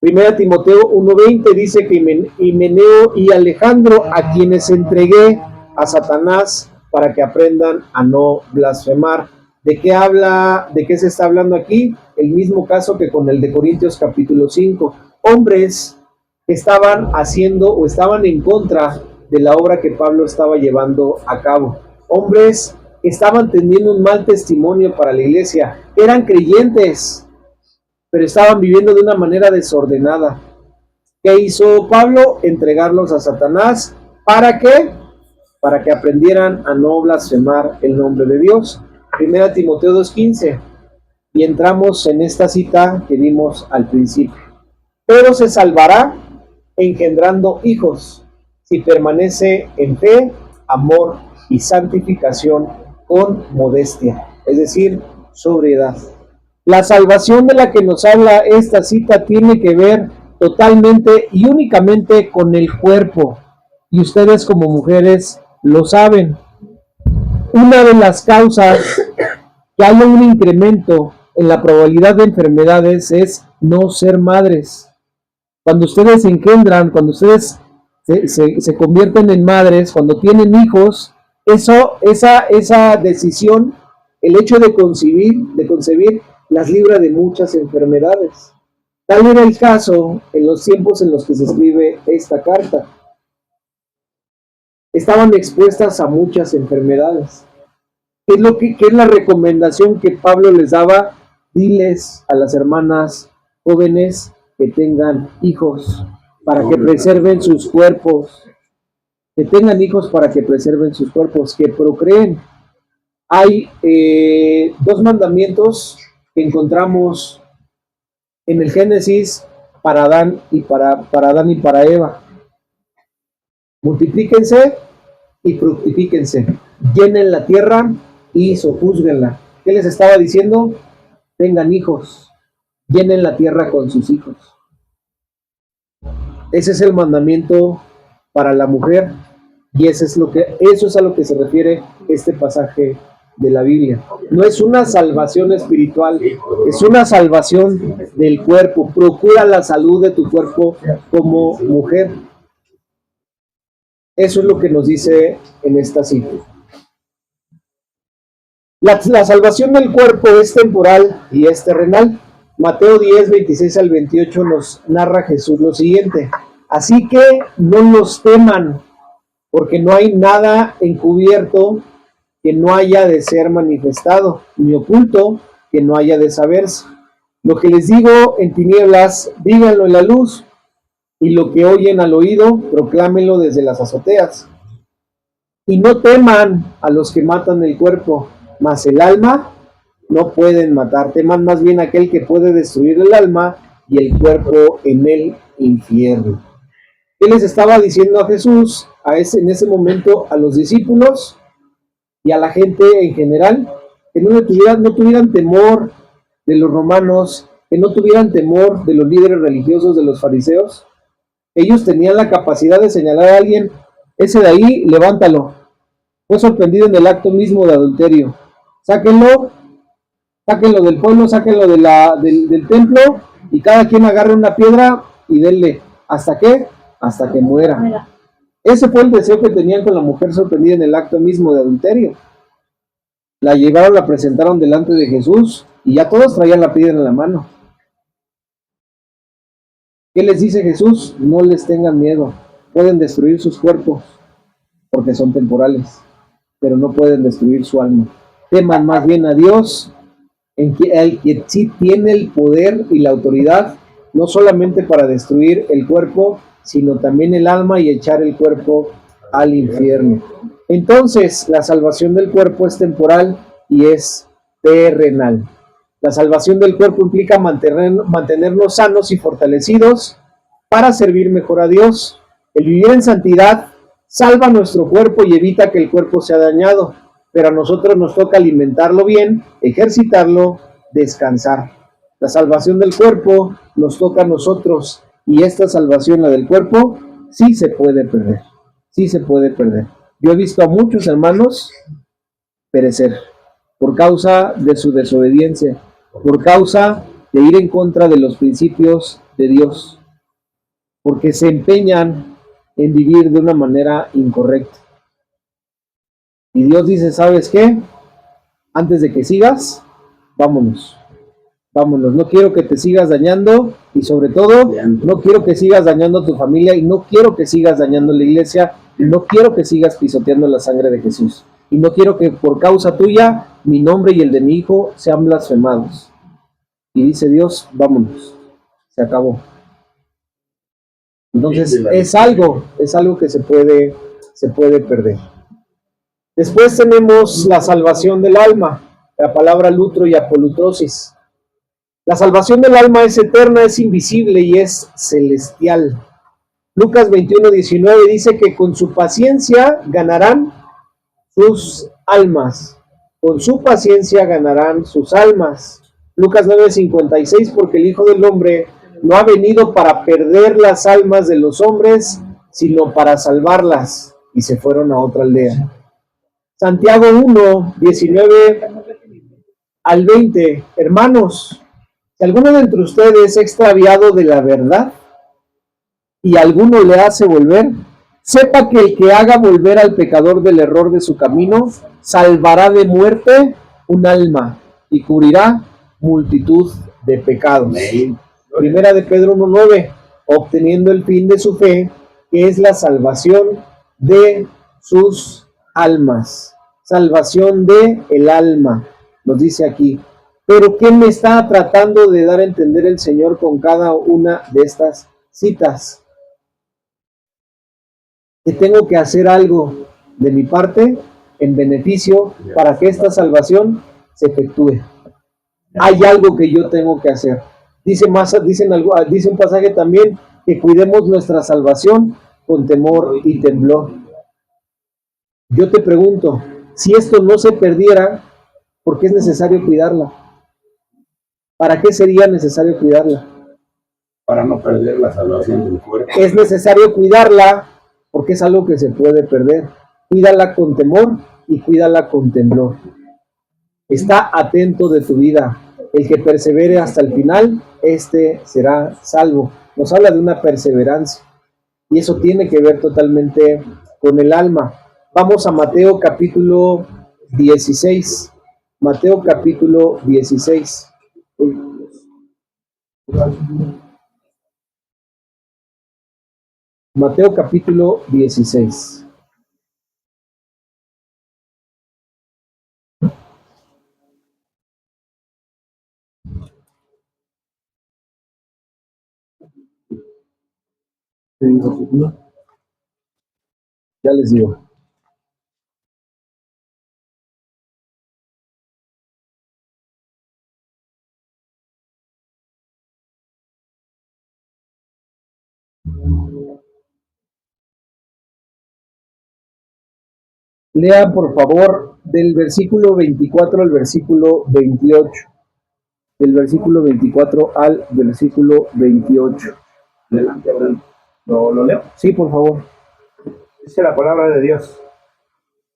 A: Primera Timoteo 1:20 dice que Himeneo y Alejandro, a quienes entregué a Satanás para que aprendan a no blasfemar. ¿De qué habla? ¿De qué se está hablando aquí? El mismo caso que con el de Corintios capítulo 5. Hombres que estaban haciendo o estaban en contra de la obra que Pablo estaba llevando a cabo. Hombres que estaban teniendo un mal testimonio para la iglesia. Eran creyentes, pero estaban viviendo de una manera desordenada. ¿Qué hizo Pablo? Entregarlos a Satanás. ¿Para qué? Para que aprendieran a no blasfemar el nombre de Dios. Primera Timoteo 2:15. Y entramos en esta cita que vimos al principio. Pero se salvará engendrando hijos, si permanece en fe, amor y santificación con modestia, es decir, sobriedad. La salvación de la que nos habla esta cita tiene que ver totalmente y únicamente con el cuerpo, y ustedes como mujeres lo saben. Una de las causas que haya un incremento en la probabilidad de enfermedades es no ser madres. Cuando ustedes engendran, cuando ustedes se convierten en madres, cuando tienen hijos, esa decisión, el hecho de concebir, las libra de muchas enfermedades. Tal era el caso en los tiempos en los que se escribe esta carta. Estaban expuestas a muchas enfermedades. ¿Qué es la recomendación que Pablo les daba? Diles a las hermanas jóvenes que tengan hijos para que preserven sus cuerpos, que tengan hijos para que preserven sus cuerpos, que procreen. Hay dos mandamientos que encontramos en el Génesis para Adán y para Eva. Multiplíquense y fructifíquense, llenen la tierra y sojúzguenla. ¿Qué les estaba diciendo? Tengan hijos, llenen la tierra con sus hijos. Ese es el mandamiento para la mujer, y eso es a lo que se refiere este pasaje de la Biblia. No es una salvación espiritual, es una salvación del cuerpo. Procura la salud de tu cuerpo como mujer. Eso es lo que nos dice en esta cita. La salvación del cuerpo es temporal y es terrenal. Mateo 10, 26 al 28 nos narra Jesús lo siguiente. Así que no los teman, porque no hay nada encubierto que no haya de ser manifestado, ni oculto que no haya de saberse. Lo que les digo en tinieblas, díganlo en la luz, y lo que oyen al oído, proclámenlo desde las azoteas. Y no teman a los que matan el cuerpo, mas el alma no pueden matar. Teman más bien aquel que puede destruir el alma y el cuerpo en el infierno. ¿Qué les estaba diciendo a Jesús en ese momento a los discípulos y a la gente en general? Que no tuvieran temor de los romanos, que no tuvieran temor de los líderes religiosos, de los fariseos. Ellos tenían la capacidad de señalar a alguien: ese de ahí, levántalo. Fue sorprendido en el acto mismo de adulterio. Sáquenlo del pueblo, sáquenlo del templo, y cada quien agarre una piedra y denle. ¿Hasta qué? Hasta que muera. Ese fue el deseo que tenían con la mujer sorprendida en el acto mismo de adulterio. La llevaron, la presentaron delante de Jesús y ya todos traían la piedra en la mano. ¿Qué les dice Jesús? No les tengan miedo. Pueden destruir sus cuerpos porque son temporales, pero no pueden destruir su alma. Teman más bien a Dios, el que sí tiene el poder y la autoridad, no solamente para destruir el cuerpo, sino también el alma y echar el cuerpo al infierno. Entonces, la salvación del cuerpo es temporal y es terrenal. La salvación del cuerpo implica mantenernos sanos y fortalecidos para servir mejor a Dios. El vivir en santidad salva nuestro cuerpo y evita que el cuerpo sea dañado, pero a nosotros nos toca alimentarlo bien, ejercitarlo, descansar. La salvación del cuerpo nos toca a nosotros, y esta salvación, la del cuerpo, sí se puede perder, sí se puede perder. Yo he visto a muchos hermanos perecer por causa de su desobediencia, por causa de ir en contra de los principios de Dios, porque se empeñan en vivir de una manera incorrecta. Y Dios dice, ¿sabes qué? Antes de que sigas, vámonos. Vámonos, no quiero que te sigas dañando y sobre todo no quiero que sigas dañando a tu familia y no quiero que sigas dañando la iglesia y no quiero que sigas pisoteando la sangre de Jesús. Y no quiero que por causa tuya mi nombre y el de mi hijo sean blasfemados. Y dice Dios, vámonos, se acabó. Entonces es algo que se puede perder. Después tenemos la salvación del alma, la palabra lutro y apolutrosis. La salvación del alma es eterna, es invisible y es celestial. Lucas 21:19 dice que con su paciencia ganarán sus almas. Con su paciencia ganarán sus almas. Lucas 9:56, porque el Hijo del Hombre no ha venido para perder las almas de los hombres, sino para salvarlas. Y se fueron a otra aldea. Santiago 1:19-20. Hermanos, si alguno de entre ustedes es extraviado de la verdad y alguno le hace volver, sepa que el que haga volver al pecador del error de su camino, salvará de muerte un alma y cubrirá multitud de pecados. Primera de Pedro 1:9, obteniendo el fin de su fe, que es la salvación de sus almas. Salvación de el alma, nos dice aquí. Pero ¿qué me está tratando de dar a entender el Señor con cada una de estas citas? Que tengo que hacer algo de mi parte en beneficio para que esta salvación se efectúe. Hay algo que yo tengo que hacer. Dice un pasaje también que cuidemos nuestra salvación con temor y temblor. Yo te pregunto, si esto no se perdiera, ¿por qué es necesario cuidarla? ¿Para qué sería necesario cuidarla?
C: Para no perder la salvación del cuerpo.
A: Es necesario cuidarla porque es algo que se puede perder. Cuídala con temor y cuídala con temblor. Está atento de tu vida. El que persevere hasta el final, este será salvo. Nos habla de una perseverancia. Y eso tiene que ver totalmente con el alma. Vamos a Mateo capítulo 16. Mateo capítulo 16. Mateo capítulo 16. Ya les digo. Lea por favor del versículo 24 al versículo 28. Del versículo 24 al versículo 28.
B: Adelante. ¿Lo leo?
A: Sí, por favor.
B: Dice la palabra de Dios.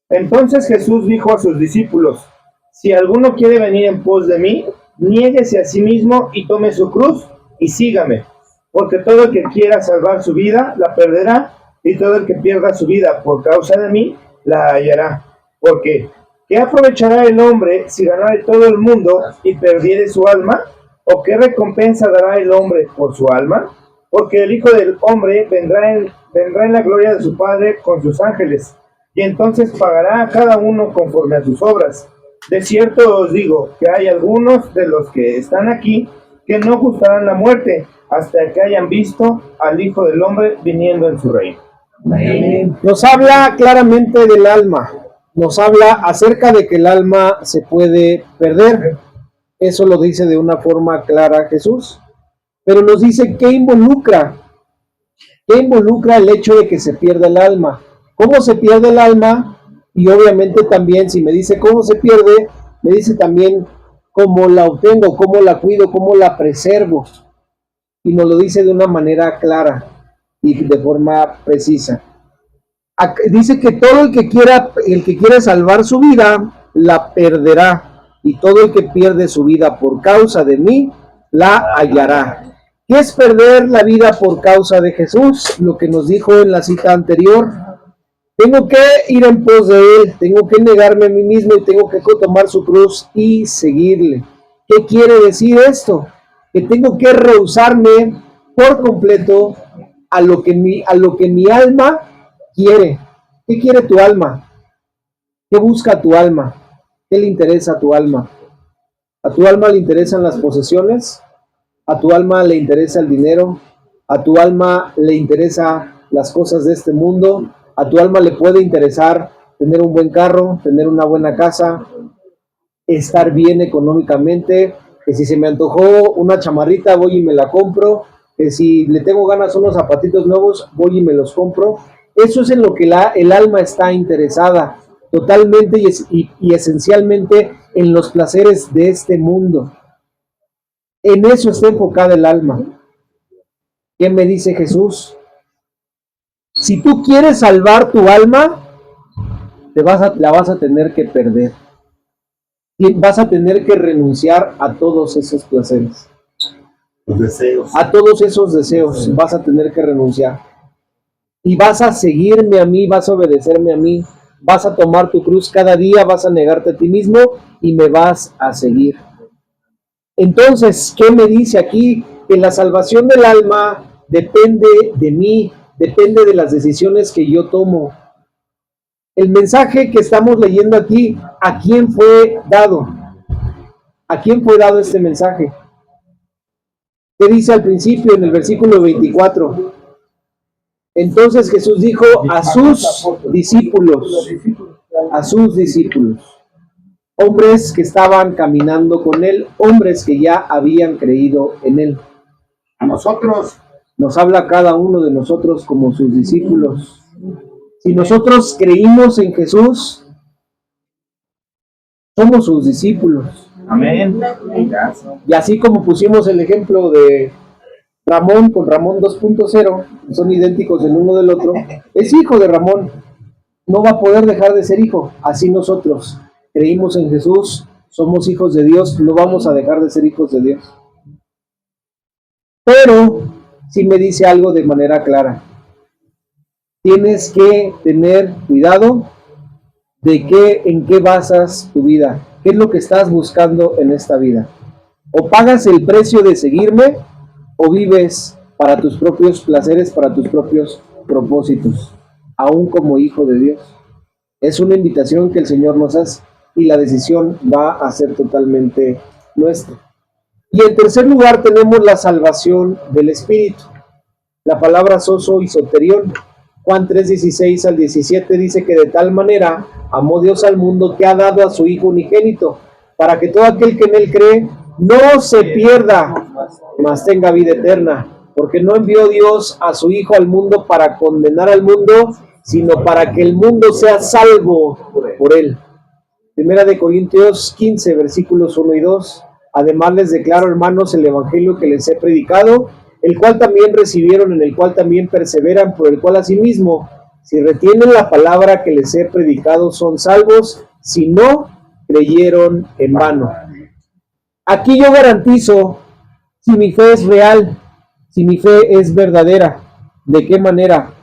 B: Entonces Jesús dijo a sus discípulos: si alguno quiere venir en pos de mí, niéguese a sí mismo y tome su cruz y sígame. Porque todo el que quiera salvar su vida, la perderá, y todo el que pierda su vida por causa de mí, la hallará. Porque ¿qué aprovechará el hombre si ganare todo el mundo y perdiere su alma? ¿O qué recompensa dará el hombre por su alma? porque el Hijo del Hombre vendrá en la gloria de su Padre con sus ángeles, y entonces pagará a cada uno conforme a sus obras. De cierto os digo que hay algunos de los que están aquí que no gustarán la muerte hasta que hayan visto al Hijo del Hombre viniendo en su reino.
D: Amén.
A: Nos habla claramente del alma, nos habla acerca de que el alma se puede perder. Eso lo dice de una forma clara Jesús, pero nos dice qué involucra el hecho de que se pierda el alma, cómo se pierde el alma, y obviamente también si me dice cómo se pierde, me dice también cómo la obtengo, cómo la cuido, cómo la preservo, y nos lo dice de una manera clara y de forma precisa. Dice que todo el que quiera salvar su vida, la perderá, y todo el que pierde su vida por causa de mí, la hallará. ¿Qué es perder la vida por causa de Jesús? Lo que nos dijo en la cita anterior. Tengo que ir en pos de Él, tengo que negarme a mí mismo y tengo que tomar su cruz y seguirle. ¿Qué quiere decir esto? Que tengo que rehusarme por completo a lo que mi alma quiere. ¿Qué quiere tu alma? ¿Qué busca tu alma? ¿Qué le interesa a tu alma? ¿A tu alma le interesan las posesiones? ¿A tu alma le interesa el dinero? ¿A tu alma le interesan las cosas de este mundo? ¿A tu alma le puede interesar tener un buen carro, tener una buena casa, estar bien económicamente? Que si se me antojó una chamarrita, voy y me la compro. Que si le tengo ganas unos zapatitos nuevos, voy y me los compro. Eso es en lo que el alma está interesada, totalmente y esencialmente en los placeres de este mundo. En eso está enfocada el alma. ¿Qué me dice Jesús? Si tú quieres salvar tu alma, la vas a tener que perder. Y vas a tener que renunciar a todos esos placeres.
C: Los deseos.
A: A todos esos deseos vas a tener que renunciar. Y vas a seguirme a mí, vas a obedecerme a mí, vas a tomar tu cruz cada día, vas a negarte a ti mismo y me vas a seguir. Entonces, ¿qué me dice aquí? Que la salvación del alma depende de mí, depende de las decisiones que yo tomo. El mensaje que estamos leyendo aquí, ¿a quién fue dado? ¿A quién fue dado este mensaje? ¿Qué dice al principio en el versículo 24? Entonces Jesús dijo a sus discípulos, hombres que estaban caminando con él, hombres que ya habían creído en él.
C: A nosotros
A: nos habla a cada uno de nosotros como sus discípulos. Si nosotros creímos en Jesús, somos sus discípulos.
B: Amén.
A: Y así como pusimos el ejemplo de Ramón con Ramón 2.0, son idénticos el uno del otro, es hijo de Ramón, no va a poder dejar de ser hijo. Así nosotros creímos en Jesús, somos hijos de Dios, no vamos a dejar de ser hijos de Dios. Pero sí me dice algo de manera clara. Tienes que tener cuidado de en qué basas tu vida, qué es lo que estás buscando en esta vida. O pagas el precio de seguirme, o vives para tus propios placeres, para tus propios propósitos, aún como hijo de Dios. Es una invitación que el Señor nos hace y la decisión va a ser totalmente nuestra. Y en tercer lugar tenemos la salvación del Espíritu. La palabra sozo y soterión. Juan 3:16 al 17 dice que de tal manera amó Dios al mundo que ha dado a su Hijo unigénito, para que todo aquel que en él cree no se pierda, mas tenga vida eterna. Porque no envió Dios a su Hijo al mundo para condenar al mundo, sino para que el mundo sea salvo por él. Primera de Corintios 15, versículos 1 y 2. Además les declaro, hermanos, el evangelio que les he predicado, el cual también recibieron, en el cual también perseveran, por el cual asimismo, si retienen la palabra que les he predicado, son salvos, si no, creyeron en vano. Aquí yo garantizo si mi fe es real, si mi fe es verdadera. ¿De qué manera?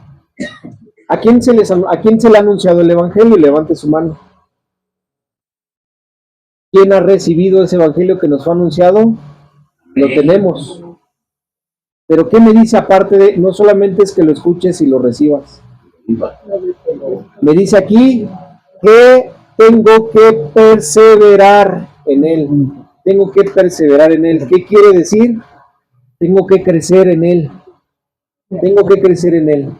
A: ¿A quién se le ha anunciado el evangelio? Levante su mano. ¿Quién ha recibido ese evangelio que nos fue anunciado? Lo tenemos. Pero ¿qué me dice aparte de, no solamente es que lo escuches y lo recibas? Me dice aquí que tengo que perseverar en él. Tengo que perseverar en él. ¿Qué quiere decir? Tengo que crecer en él. Tengo que crecer en él.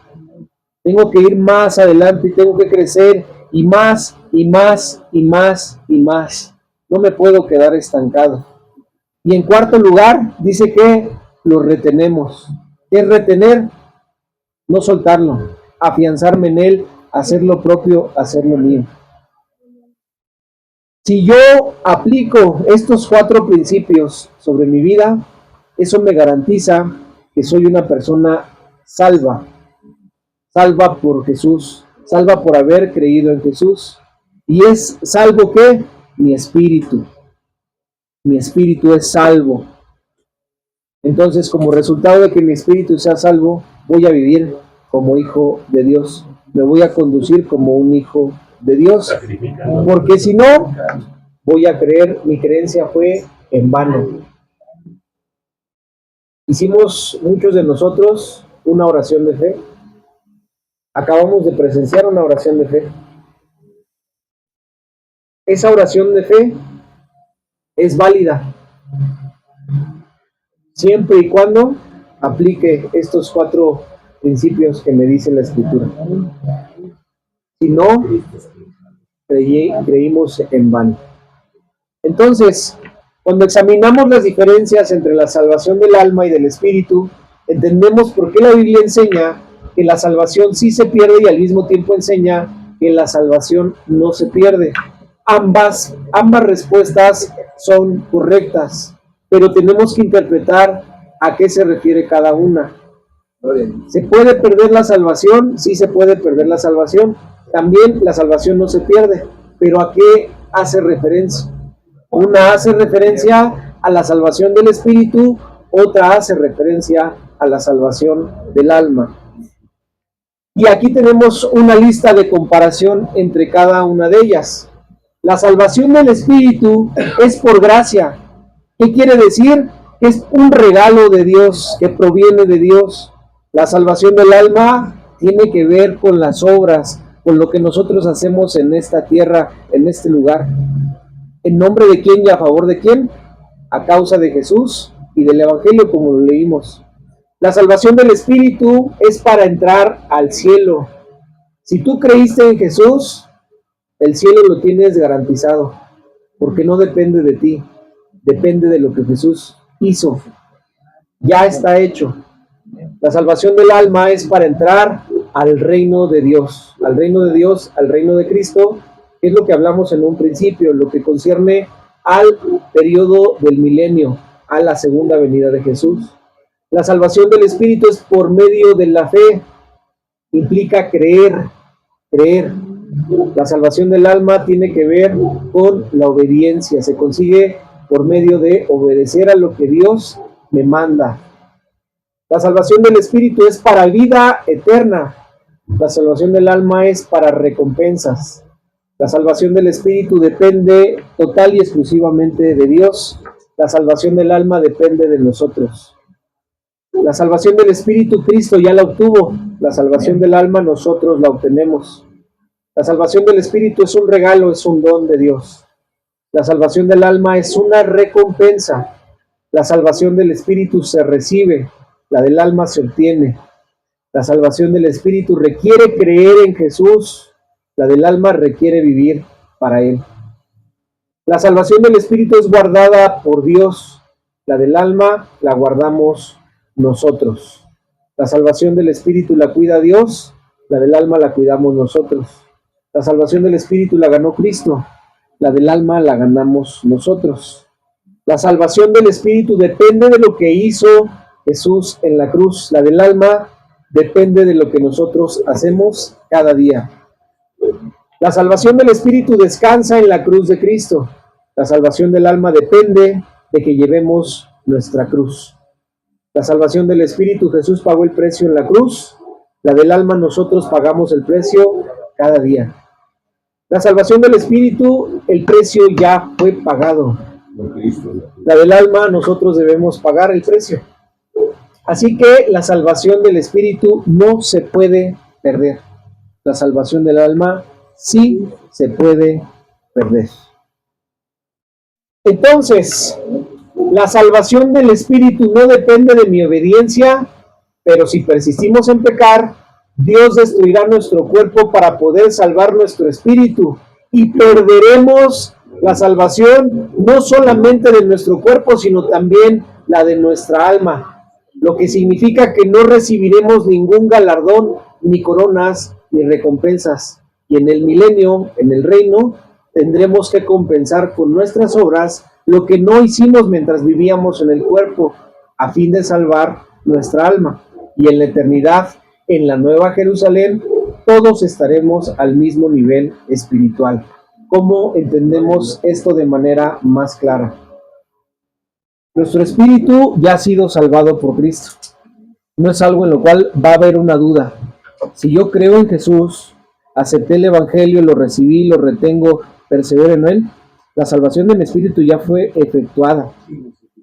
A: Tengo que ir más adelante y tengo que crecer y más y más y más y más. No me puedo quedar estancado. Y en cuarto lugar, dice que lo retenemos. ¿Qué es retener? No soltarlo, afianzarme en él, hacer lo propio, hacer lo mío. Si yo aplico estos 4 principios sobre mi vida, eso me garantiza que soy una persona salva. Salva por Jesús, salva por haber creído en Jesús. ¿Y es salvo qué? Mi espíritu. Mi espíritu es salvo. Entonces, como resultado de que mi espíritu sea salvo, voy a vivir como hijo de Dios. Me voy a conducir como un hijo de Dios. Porque si no, voy a creer, mi creencia fue en vano. Hicimos muchos de nosotros una oración de fe. Acabamos de presenciar una oración de fe. Esa oración de fe es válida siempre y cuando aplique estos 4 principios que me dice la Escritura. Si no, creímos en vano. Entonces, cuando examinamos las diferencias entre la salvación del alma y del espíritu, entendemos por qué la Biblia enseña que la salvación sí se pierde y al mismo tiempo enseña que la salvación no se pierde. Ambas respuestas son correctas, pero tenemos que interpretar a qué se refiere cada una. ¿Se puede perder la salvación? Sí, se puede perder la salvación. También la salvación no se pierde, pero ¿a qué hace referencia? Una hace referencia a la salvación del espíritu, otra hace referencia a la salvación del alma. Y aquí tenemos una lista de comparación entre cada una de ellas. La salvación del espíritu es por gracia. ¿Qué quiere decir? Es un regalo de Dios, que proviene de Dios. La salvación del alma tiene que ver con las obras, con lo que nosotros hacemos en esta tierra, en este lugar. ¿En nombre de quién y a favor de quién? A causa de Jesús y del Evangelio, como lo leímos. La salvación del Espíritu es para entrar al cielo. Si tú creíste en Jesús, el cielo lo tienes garantizado, porque no depende de ti, depende de lo que Jesús hizo. Ya está hecho. La salvación del alma es para entrar al reino de Dios, al reino de Dios, al reino de Cristo, que es lo que hablamos en un principio, lo que concierne al periodo del milenio, a la segunda venida de Jesús. La salvación del Espíritu es por medio de la fe, implica creer. La salvación del alma tiene que ver con la obediencia, se consigue por medio de obedecer a lo que Dios me manda. La salvación del Espíritu es para vida eterna. La salvación del alma es para recompensas. La salvación del Espíritu depende total y exclusivamente de Dios. La salvación del alma depende de nosotros. La salvación del Espíritu Cristo ya la obtuvo. La salvación del alma nosotros la obtenemos. La salvación del Espíritu es un regalo, es un don de Dios. La salvación del alma es una recompensa. La salvación del Espíritu se recibe. La del alma se obtiene. La salvación del Espíritu requiere creer en Jesús. La del alma requiere vivir para Él. La salvación del Espíritu es guardada por Dios. La del alma la guardamos nosotros. La salvación del Espíritu la cuida Dios. La del alma la cuidamos nosotros. La salvación del Espíritu la ganó Cristo. La del alma la ganamos nosotros. La salvación del Espíritu depende de lo que hizo Jesús en la cruz. La del alma depende de lo que nosotros hacemos cada día. La salvación del Espíritu descansa en la cruz de Cristo. La salvación del alma depende de que llevemos nuestra cruz. La salvación del Espíritu, Jesús pagó el precio en la cruz. La del alma, nosotros pagamos el precio cada día. La salvación del Espíritu, el precio ya fue pagado. La del alma, nosotros debemos pagar el precio. Así que la salvación del espíritu no se puede perder. La salvación del alma sí se puede perder. Entonces, la salvación del espíritu no depende de mi obediencia, pero si persistimos en pecar, Dios destruirá nuestro cuerpo para poder salvar nuestro espíritu y perderemos la salvación no solamente de nuestro cuerpo, sino también la de nuestra alma, lo que significa que no recibiremos ningún galardón, ni coronas, ni recompensas. Y en el milenio, en el reino, tendremos que compensar con nuestras obras lo que no hicimos mientras vivíamos en el cuerpo, a fin de salvar nuestra alma. Y en la eternidad, en la Nueva Jerusalén, todos estaremos al mismo nivel espiritual. ¿Cómo entendemos esto de manera más clara? Nuestro espíritu ya ha sido salvado por Cristo. No es algo en lo cual va a haber una duda. Si yo creo en Jesús, acepté el Evangelio, lo recibí, lo retengo, persevero en él, la salvación de mi espíritu ya fue efectuada.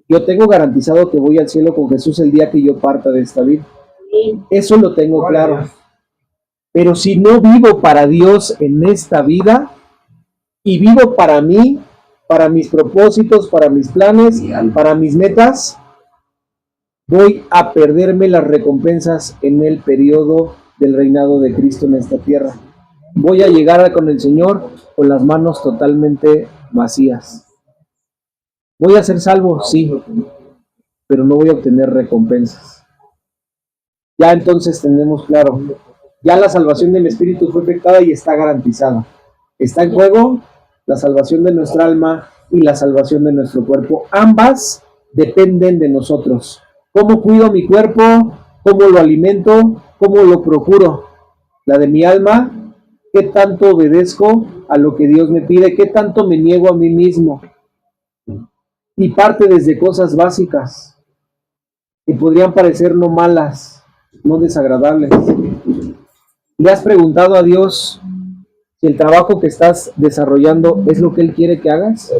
A: Yo tengo garantizado que voy al cielo con Jesús el día que yo parta de esta vida. Eso lo tengo claro. Pero si no vivo para Dios en esta vida y vivo para mí, para mis propósitos, para mis planes, para mis metas, voy a perderme las recompensas en el periodo del reinado de Cristo en esta tierra. Voy a llegar con el Señor con las manos totalmente vacías. Voy a ser salvo, sí, pero no voy a obtener recompensas. Ya entonces tenemos claro, ya la salvación de mi espíritu fue efectuada y está garantizada. Está en juego la salvación de nuestra alma y la salvación de nuestro cuerpo. Ambas dependen de nosotros. ¿Cómo cuido mi cuerpo? ¿Cómo lo alimento? ¿Cómo lo procuro? La de mi alma, ¿qué tanto obedezco a lo que Dios me pide? ¿Qué tanto me niego a mí mismo? Y parte desde cosas básicas que podrían parecer no malas, no desagradables. ¿Le has preguntado a Dios si el trabajo que estás desarrollando es lo que Él quiere que hagas?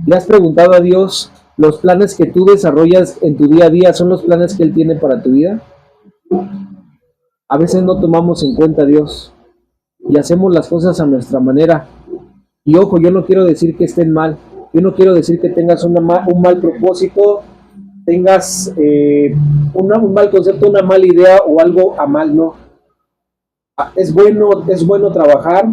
A: ¿Le has preguntado a Dios los planes que tú desarrollas en tu día a día son los planes que Él tiene para tu vida? A veces no tomamos en cuenta a Dios y hacemos las cosas a nuestra manera. Y ojo, yo no quiero decir que estén mal. Yo no quiero decir que tengas un mal propósito, tengas un mal concepto, una mala idea o algo a mal, no. Es bueno trabajar,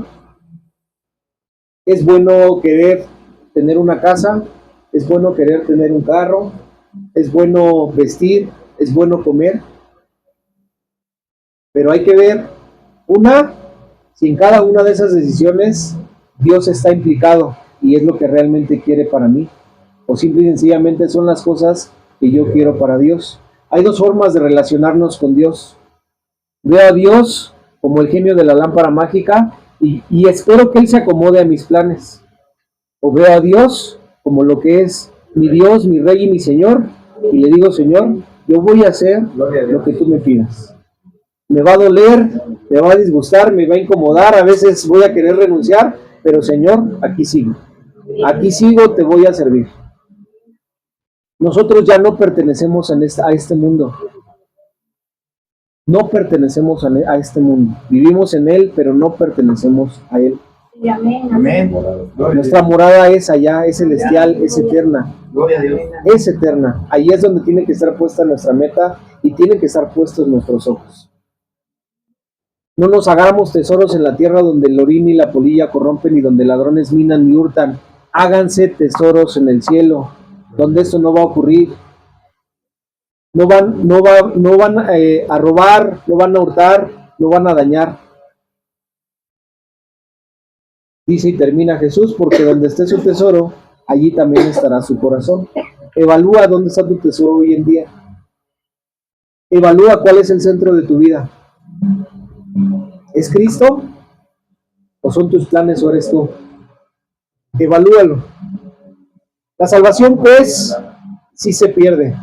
A: es bueno querer tener una casa, es bueno querer tener un carro, es bueno vestir, es bueno comer. Pero hay que ver, si en cada una de esas decisiones Dios está implicado y es lo que realmente quiere para mí, o simple y sencillamente son las cosas que yo quiero para Dios. Hay dos formas de relacionarnos con Dios. Veo a Dios como el genio de la lámpara mágica y espero que Él se acomode a mis planes. O veo a Dios como lo que es mi Dios, mi Rey y mi Señor, y le digo, Señor, yo voy a hacer lo que tú me pidas. Me va a doler, me va a disgustar, me va a incomodar, a veces voy a querer renunciar, pero Señor, aquí sigo, te voy a servir. Nosotros ya no pertenecemos a este mundo, no pertenecemos a este mundo, vivimos en él, pero no pertenecemos a él.
B: Amén.
A: Nuestra morada es allá, es celestial, es eterna.
B: Gloria a Dios.
A: Es eterna. Ahí es donde tiene que estar puesta nuestra meta y tienen que estar puestos nuestros ojos. No nos hagamos tesoros en la tierra donde el orín y la polilla corrompen y donde ladrones minan y hurtan. Háganse tesoros en el cielo, donde esto no va a ocurrir. No van a robar, no van a hurtar, no van a dañar. Dice y termina Jesús, porque donde esté su tesoro, allí también estará su corazón. Evalúa dónde está tu tesoro hoy en día. Evalúa cuál es el centro de tu vida. ¿Es Cristo? ¿O son tus planes o eres tú? Evalúalo. La salvación, pues, sí se pierde,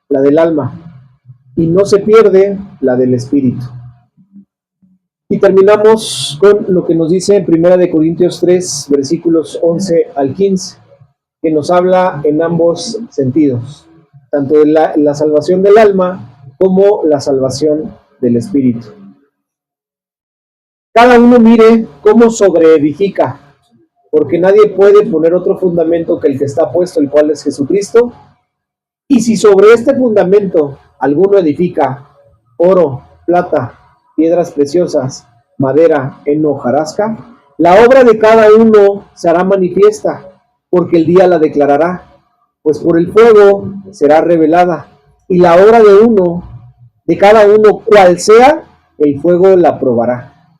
A: la del alma, y no se pierde la del espíritu. Y terminamos con lo que nos dice en 1 Corintios 3, versículos 11 al 15, que nos habla en ambos sentidos, tanto de la salvación del alma como la salvación del Espíritu. Cada uno mire cómo sobreedifica, porque nadie puede poner otro fundamento que el que está puesto, el cual es Jesucristo. Y si sobre este fundamento alguno edifica oro, plata, piedras preciosas, madera, heno, hojarasca, la obra de cada uno se hará manifiesta, porque el día la declarará, pues por el fuego será revelada, y la obra de cada uno, cual sea, el fuego la probará.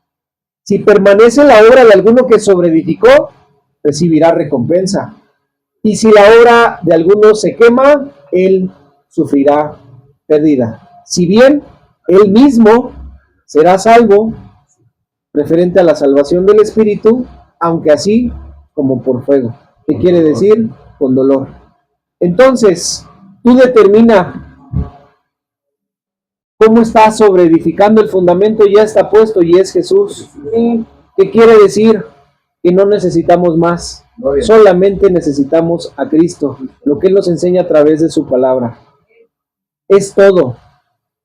A: Si permanece la obra de alguno que sobreedificó, recibirá recompensa. Y si la obra de alguno se quema, él sufrirá pérdida. Si bien él mismo será salvo, referente a la salvación del Espíritu, aunque así como por fuego. ¿Qué quiere decir? Con dolor. Entonces, tú determina cómo estás sobreedificando. El fundamento ya está puesto y es Jesús. ¿Qué quiere decir? Que no necesitamos más. Solamente necesitamos a Cristo, lo que Él nos enseña a través de su palabra. Es todo.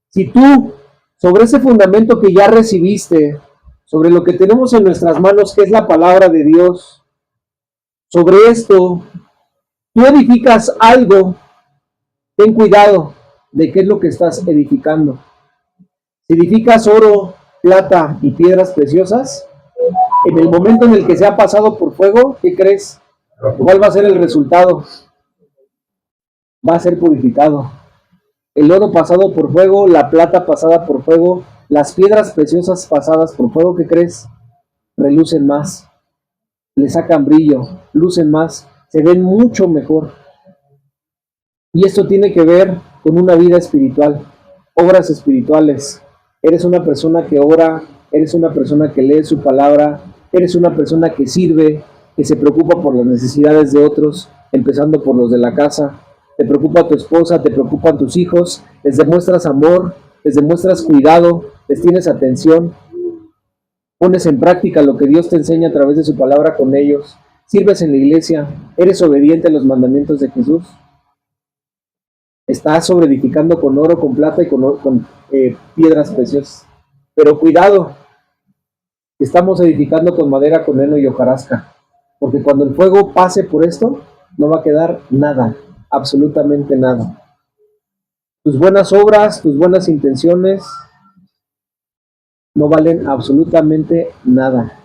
A: Si tú, sobre ese fundamento que ya recibiste, sobre lo que tenemos en nuestras manos, que es la palabra de Dios, sobre esto, tú edificas algo, ten cuidado de qué es lo que estás edificando. Si edificas oro, plata y piedras preciosas, en el momento en el que sea pasado por fuego, ¿qué crees? ¿Cuál va a ser el resultado? Va a ser purificado. El oro pasado por fuego, la plata pasada por fuego, las piedras preciosas pasadas por fuego, ¿qué crees? Relucen más, le sacan brillo, lucen más, se ven mucho mejor. Y esto tiene que ver con una vida espiritual, obras espirituales. Eres una persona que ora, eres una persona que lee su palabra, eres una persona que sirve, que se preocupa por las necesidades de otros, empezando por los de la casa. Te preocupa tu esposa, te preocupan tus hijos, les demuestras amor, les demuestras cuidado, les tienes atención, pones en práctica lo que Dios te enseña a través de su palabra con ellos, sirves en la iglesia, eres obediente a los mandamientos de Jesús. Estás sobreedificando con oro, con plata y con piedras preciosas. Pero cuidado, estamos edificando con madera, con heno y hojarasca, porque cuando el fuego pase por esto, no va a quedar nada, absolutamente nada. Tus buenas obras, tus buenas intenciones no valen absolutamente nada.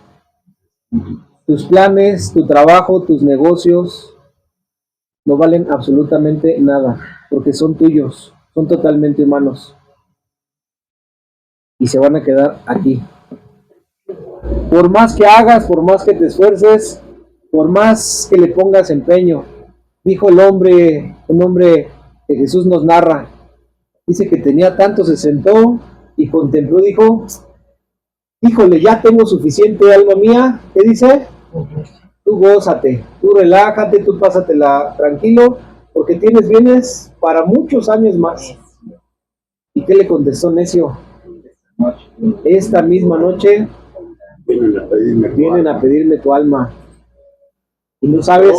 A: Tus planes, tu trabajo, tus negocios no valen absolutamente nada, porque son tuyos, son totalmente humanos y se van a quedar aquí. Por más que hagas, por más que te esfuerces, por más que le pongas empeño, dijo un hombre que Jesús nos narra, dice que tenía tanto, se sentó y contempló, dijo, híjole, ya tengo suficiente, alma mía. ¿Qué dice? Tú gózate, tú relájate, tú pásatela tranquilo, porque tienes bienes para muchos años más. ¿Y qué le contestó necio? Esta misma noche vienen a pedirme tu alma. Y no sabes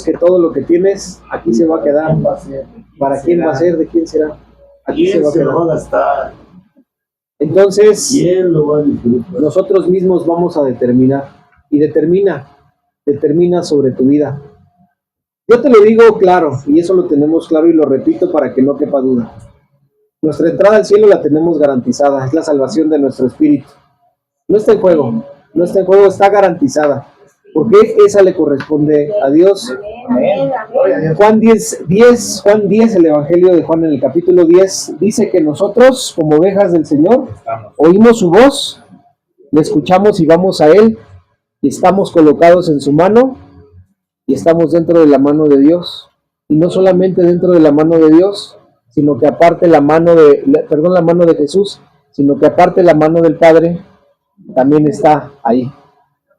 A: que todo lo que tienes aquí se va a quedar. ¿Para quién va a ser? ¿De quién será? Aquí se va a quedar. Entonces, nosotros mismos vamos a determinar. Y determina sobre tu vida. Yo te lo digo claro, y eso lo tenemos claro y lo repito para que no quepa duda. Nuestra entrada al cielo la tenemos garantizada, es la salvación de nuestro espíritu. No está en juego, está garantizada, porque esa le corresponde a Dios. Juan 10, el Evangelio de Juan en el capítulo 10, dice que nosotros, como ovejas del Señor, oímos su voz, le escuchamos y vamos a Él, y estamos colocados en su mano, y estamos dentro de la mano de Dios. Y no solamente dentro de la mano de Dios, sino que aparte la mano de Jesús, sino que aparte la mano del Padre, también está ahí.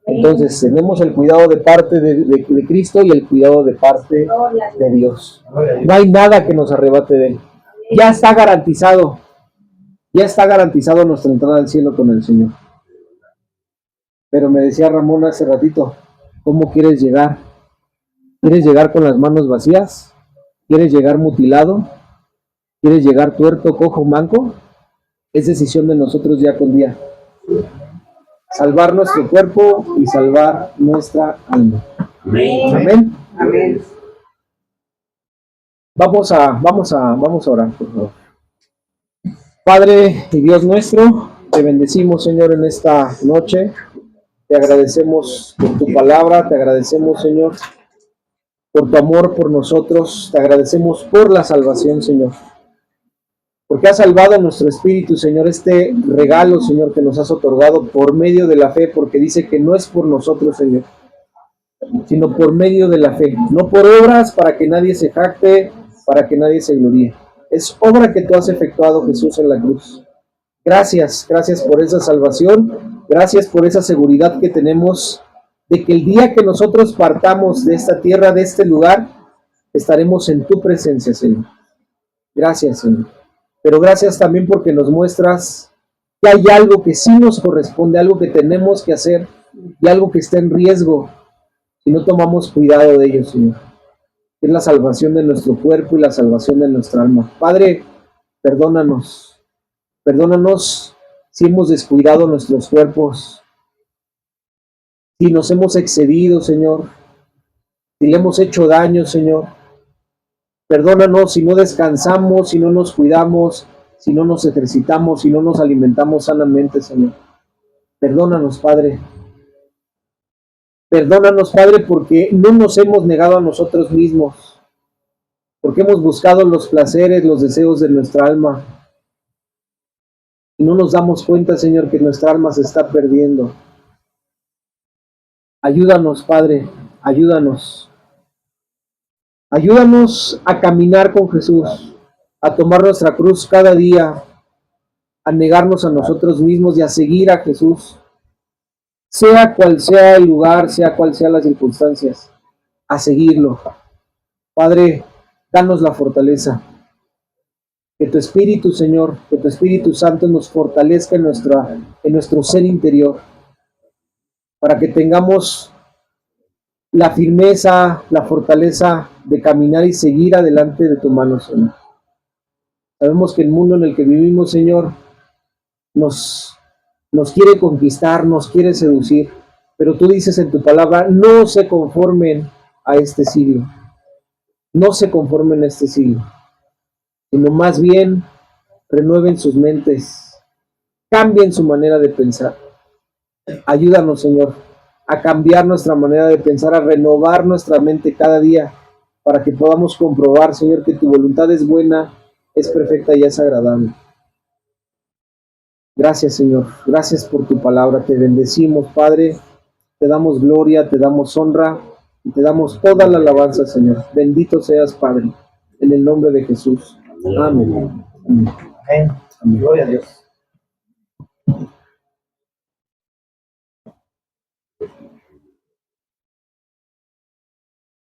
A: Entonces tenemos el cuidado de parte de Cristo y el cuidado de parte de Dios. No hay nada que nos arrebate de Él. Ya está garantizado nuestra entrada al cielo con el Señor. Pero me decía Ramón hace ratito, ¿cómo quieres llegar? ¿Quieres llegar con las manos vacías? ¿Quieres llegar mutilado? ¿Quieres llegar tuerto, cojo, manco? Es decisión de nosotros día con día. Salvar nuestro cuerpo y salvar nuestra alma.
C: Amén.
A: Amén.
E: Amén.
A: Vamos a orar, por favor. Padre y Dios nuestro, te bendecimos, Señor, en esta noche. Te agradecemos por tu palabra, te agradecemos, Señor, por tu amor por nosotros, te agradecemos por la salvación, Señor. Porque has salvado nuestro espíritu, Señor, este regalo, Señor, que nos has otorgado por medio de la fe, porque dice que no es por nosotros, Señor, sino por medio de la fe, no por obras para que nadie se jacte, para que nadie se gloríe. Es obra que tú has efectuado, Jesús, en la cruz. Gracias, gracias por esa salvación, gracias por esa seguridad que tenemos de que el día que nosotros partamos de esta tierra, de este lugar, estaremos en tu presencia, Señor. Gracias, Señor. Pero gracias también porque nos muestras que hay algo que sí nos corresponde, algo que tenemos que hacer y algo que está en riesgo si no tomamos cuidado de ello, Señor. Es la salvación de nuestro cuerpo y la salvación de nuestra alma. Padre, perdónanos. Perdónanos si hemos descuidado nuestros cuerpos, si nos hemos excedido, Señor, si le hemos hecho daño, Señor. Perdónanos si no descansamos, si no nos cuidamos, si no nos ejercitamos, si no nos alimentamos sanamente, Señor. Perdónanos, Padre. Perdónanos, Padre, porque no nos hemos negado a nosotros mismos, porque hemos buscado los placeres, los deseos de nuestra alma. Y no nos damos cuenta, Señor, que nuestra alma se está perdiendo. Ayúdanos, Padre, ayúdanos. Ayúdanos a caminar con Jesús, a tomar nuestra cruz cada día, a negarnos a nosotros mismos y a seguir a Jesús, sea cual sea el lugar, sea cual sea las circunstancias, a seguirlo. Padre, danos la fortaleza. Que tu Espíritu, Señor, que tu Espíritu Santo nos fortalezca en nuestro ser interior, para que tengamos la firmeza, la fortaleza de caminar y seguir adelante de tu mano, Señor. Sabemos que el mundo en el que vivimos, Señor, nos quiere conquistar, nos quiere seducir, pero tú dices en tu palabra, no se conformen a este siglo, no se conformen a este siglo, sino más bien renueven sus mentes, cambien su manera de pensar. Ayúdanos, Señor, a cambiar nuestra manera de pensar, a renovar nuestra mente cada día, para que podamos comprobar, Señor, que tu voluntad es buena, es perfecta y es agradable. Gracias, Señor, gracias por tu palabra, te bendecimos, Padre, te damos gloria, te damos honra y te damos toda la alabanza, Señor. Bendito seas, Padre, en el nombre de Jesús. Amén. Amén.
B: Amén. Gloria a Dios.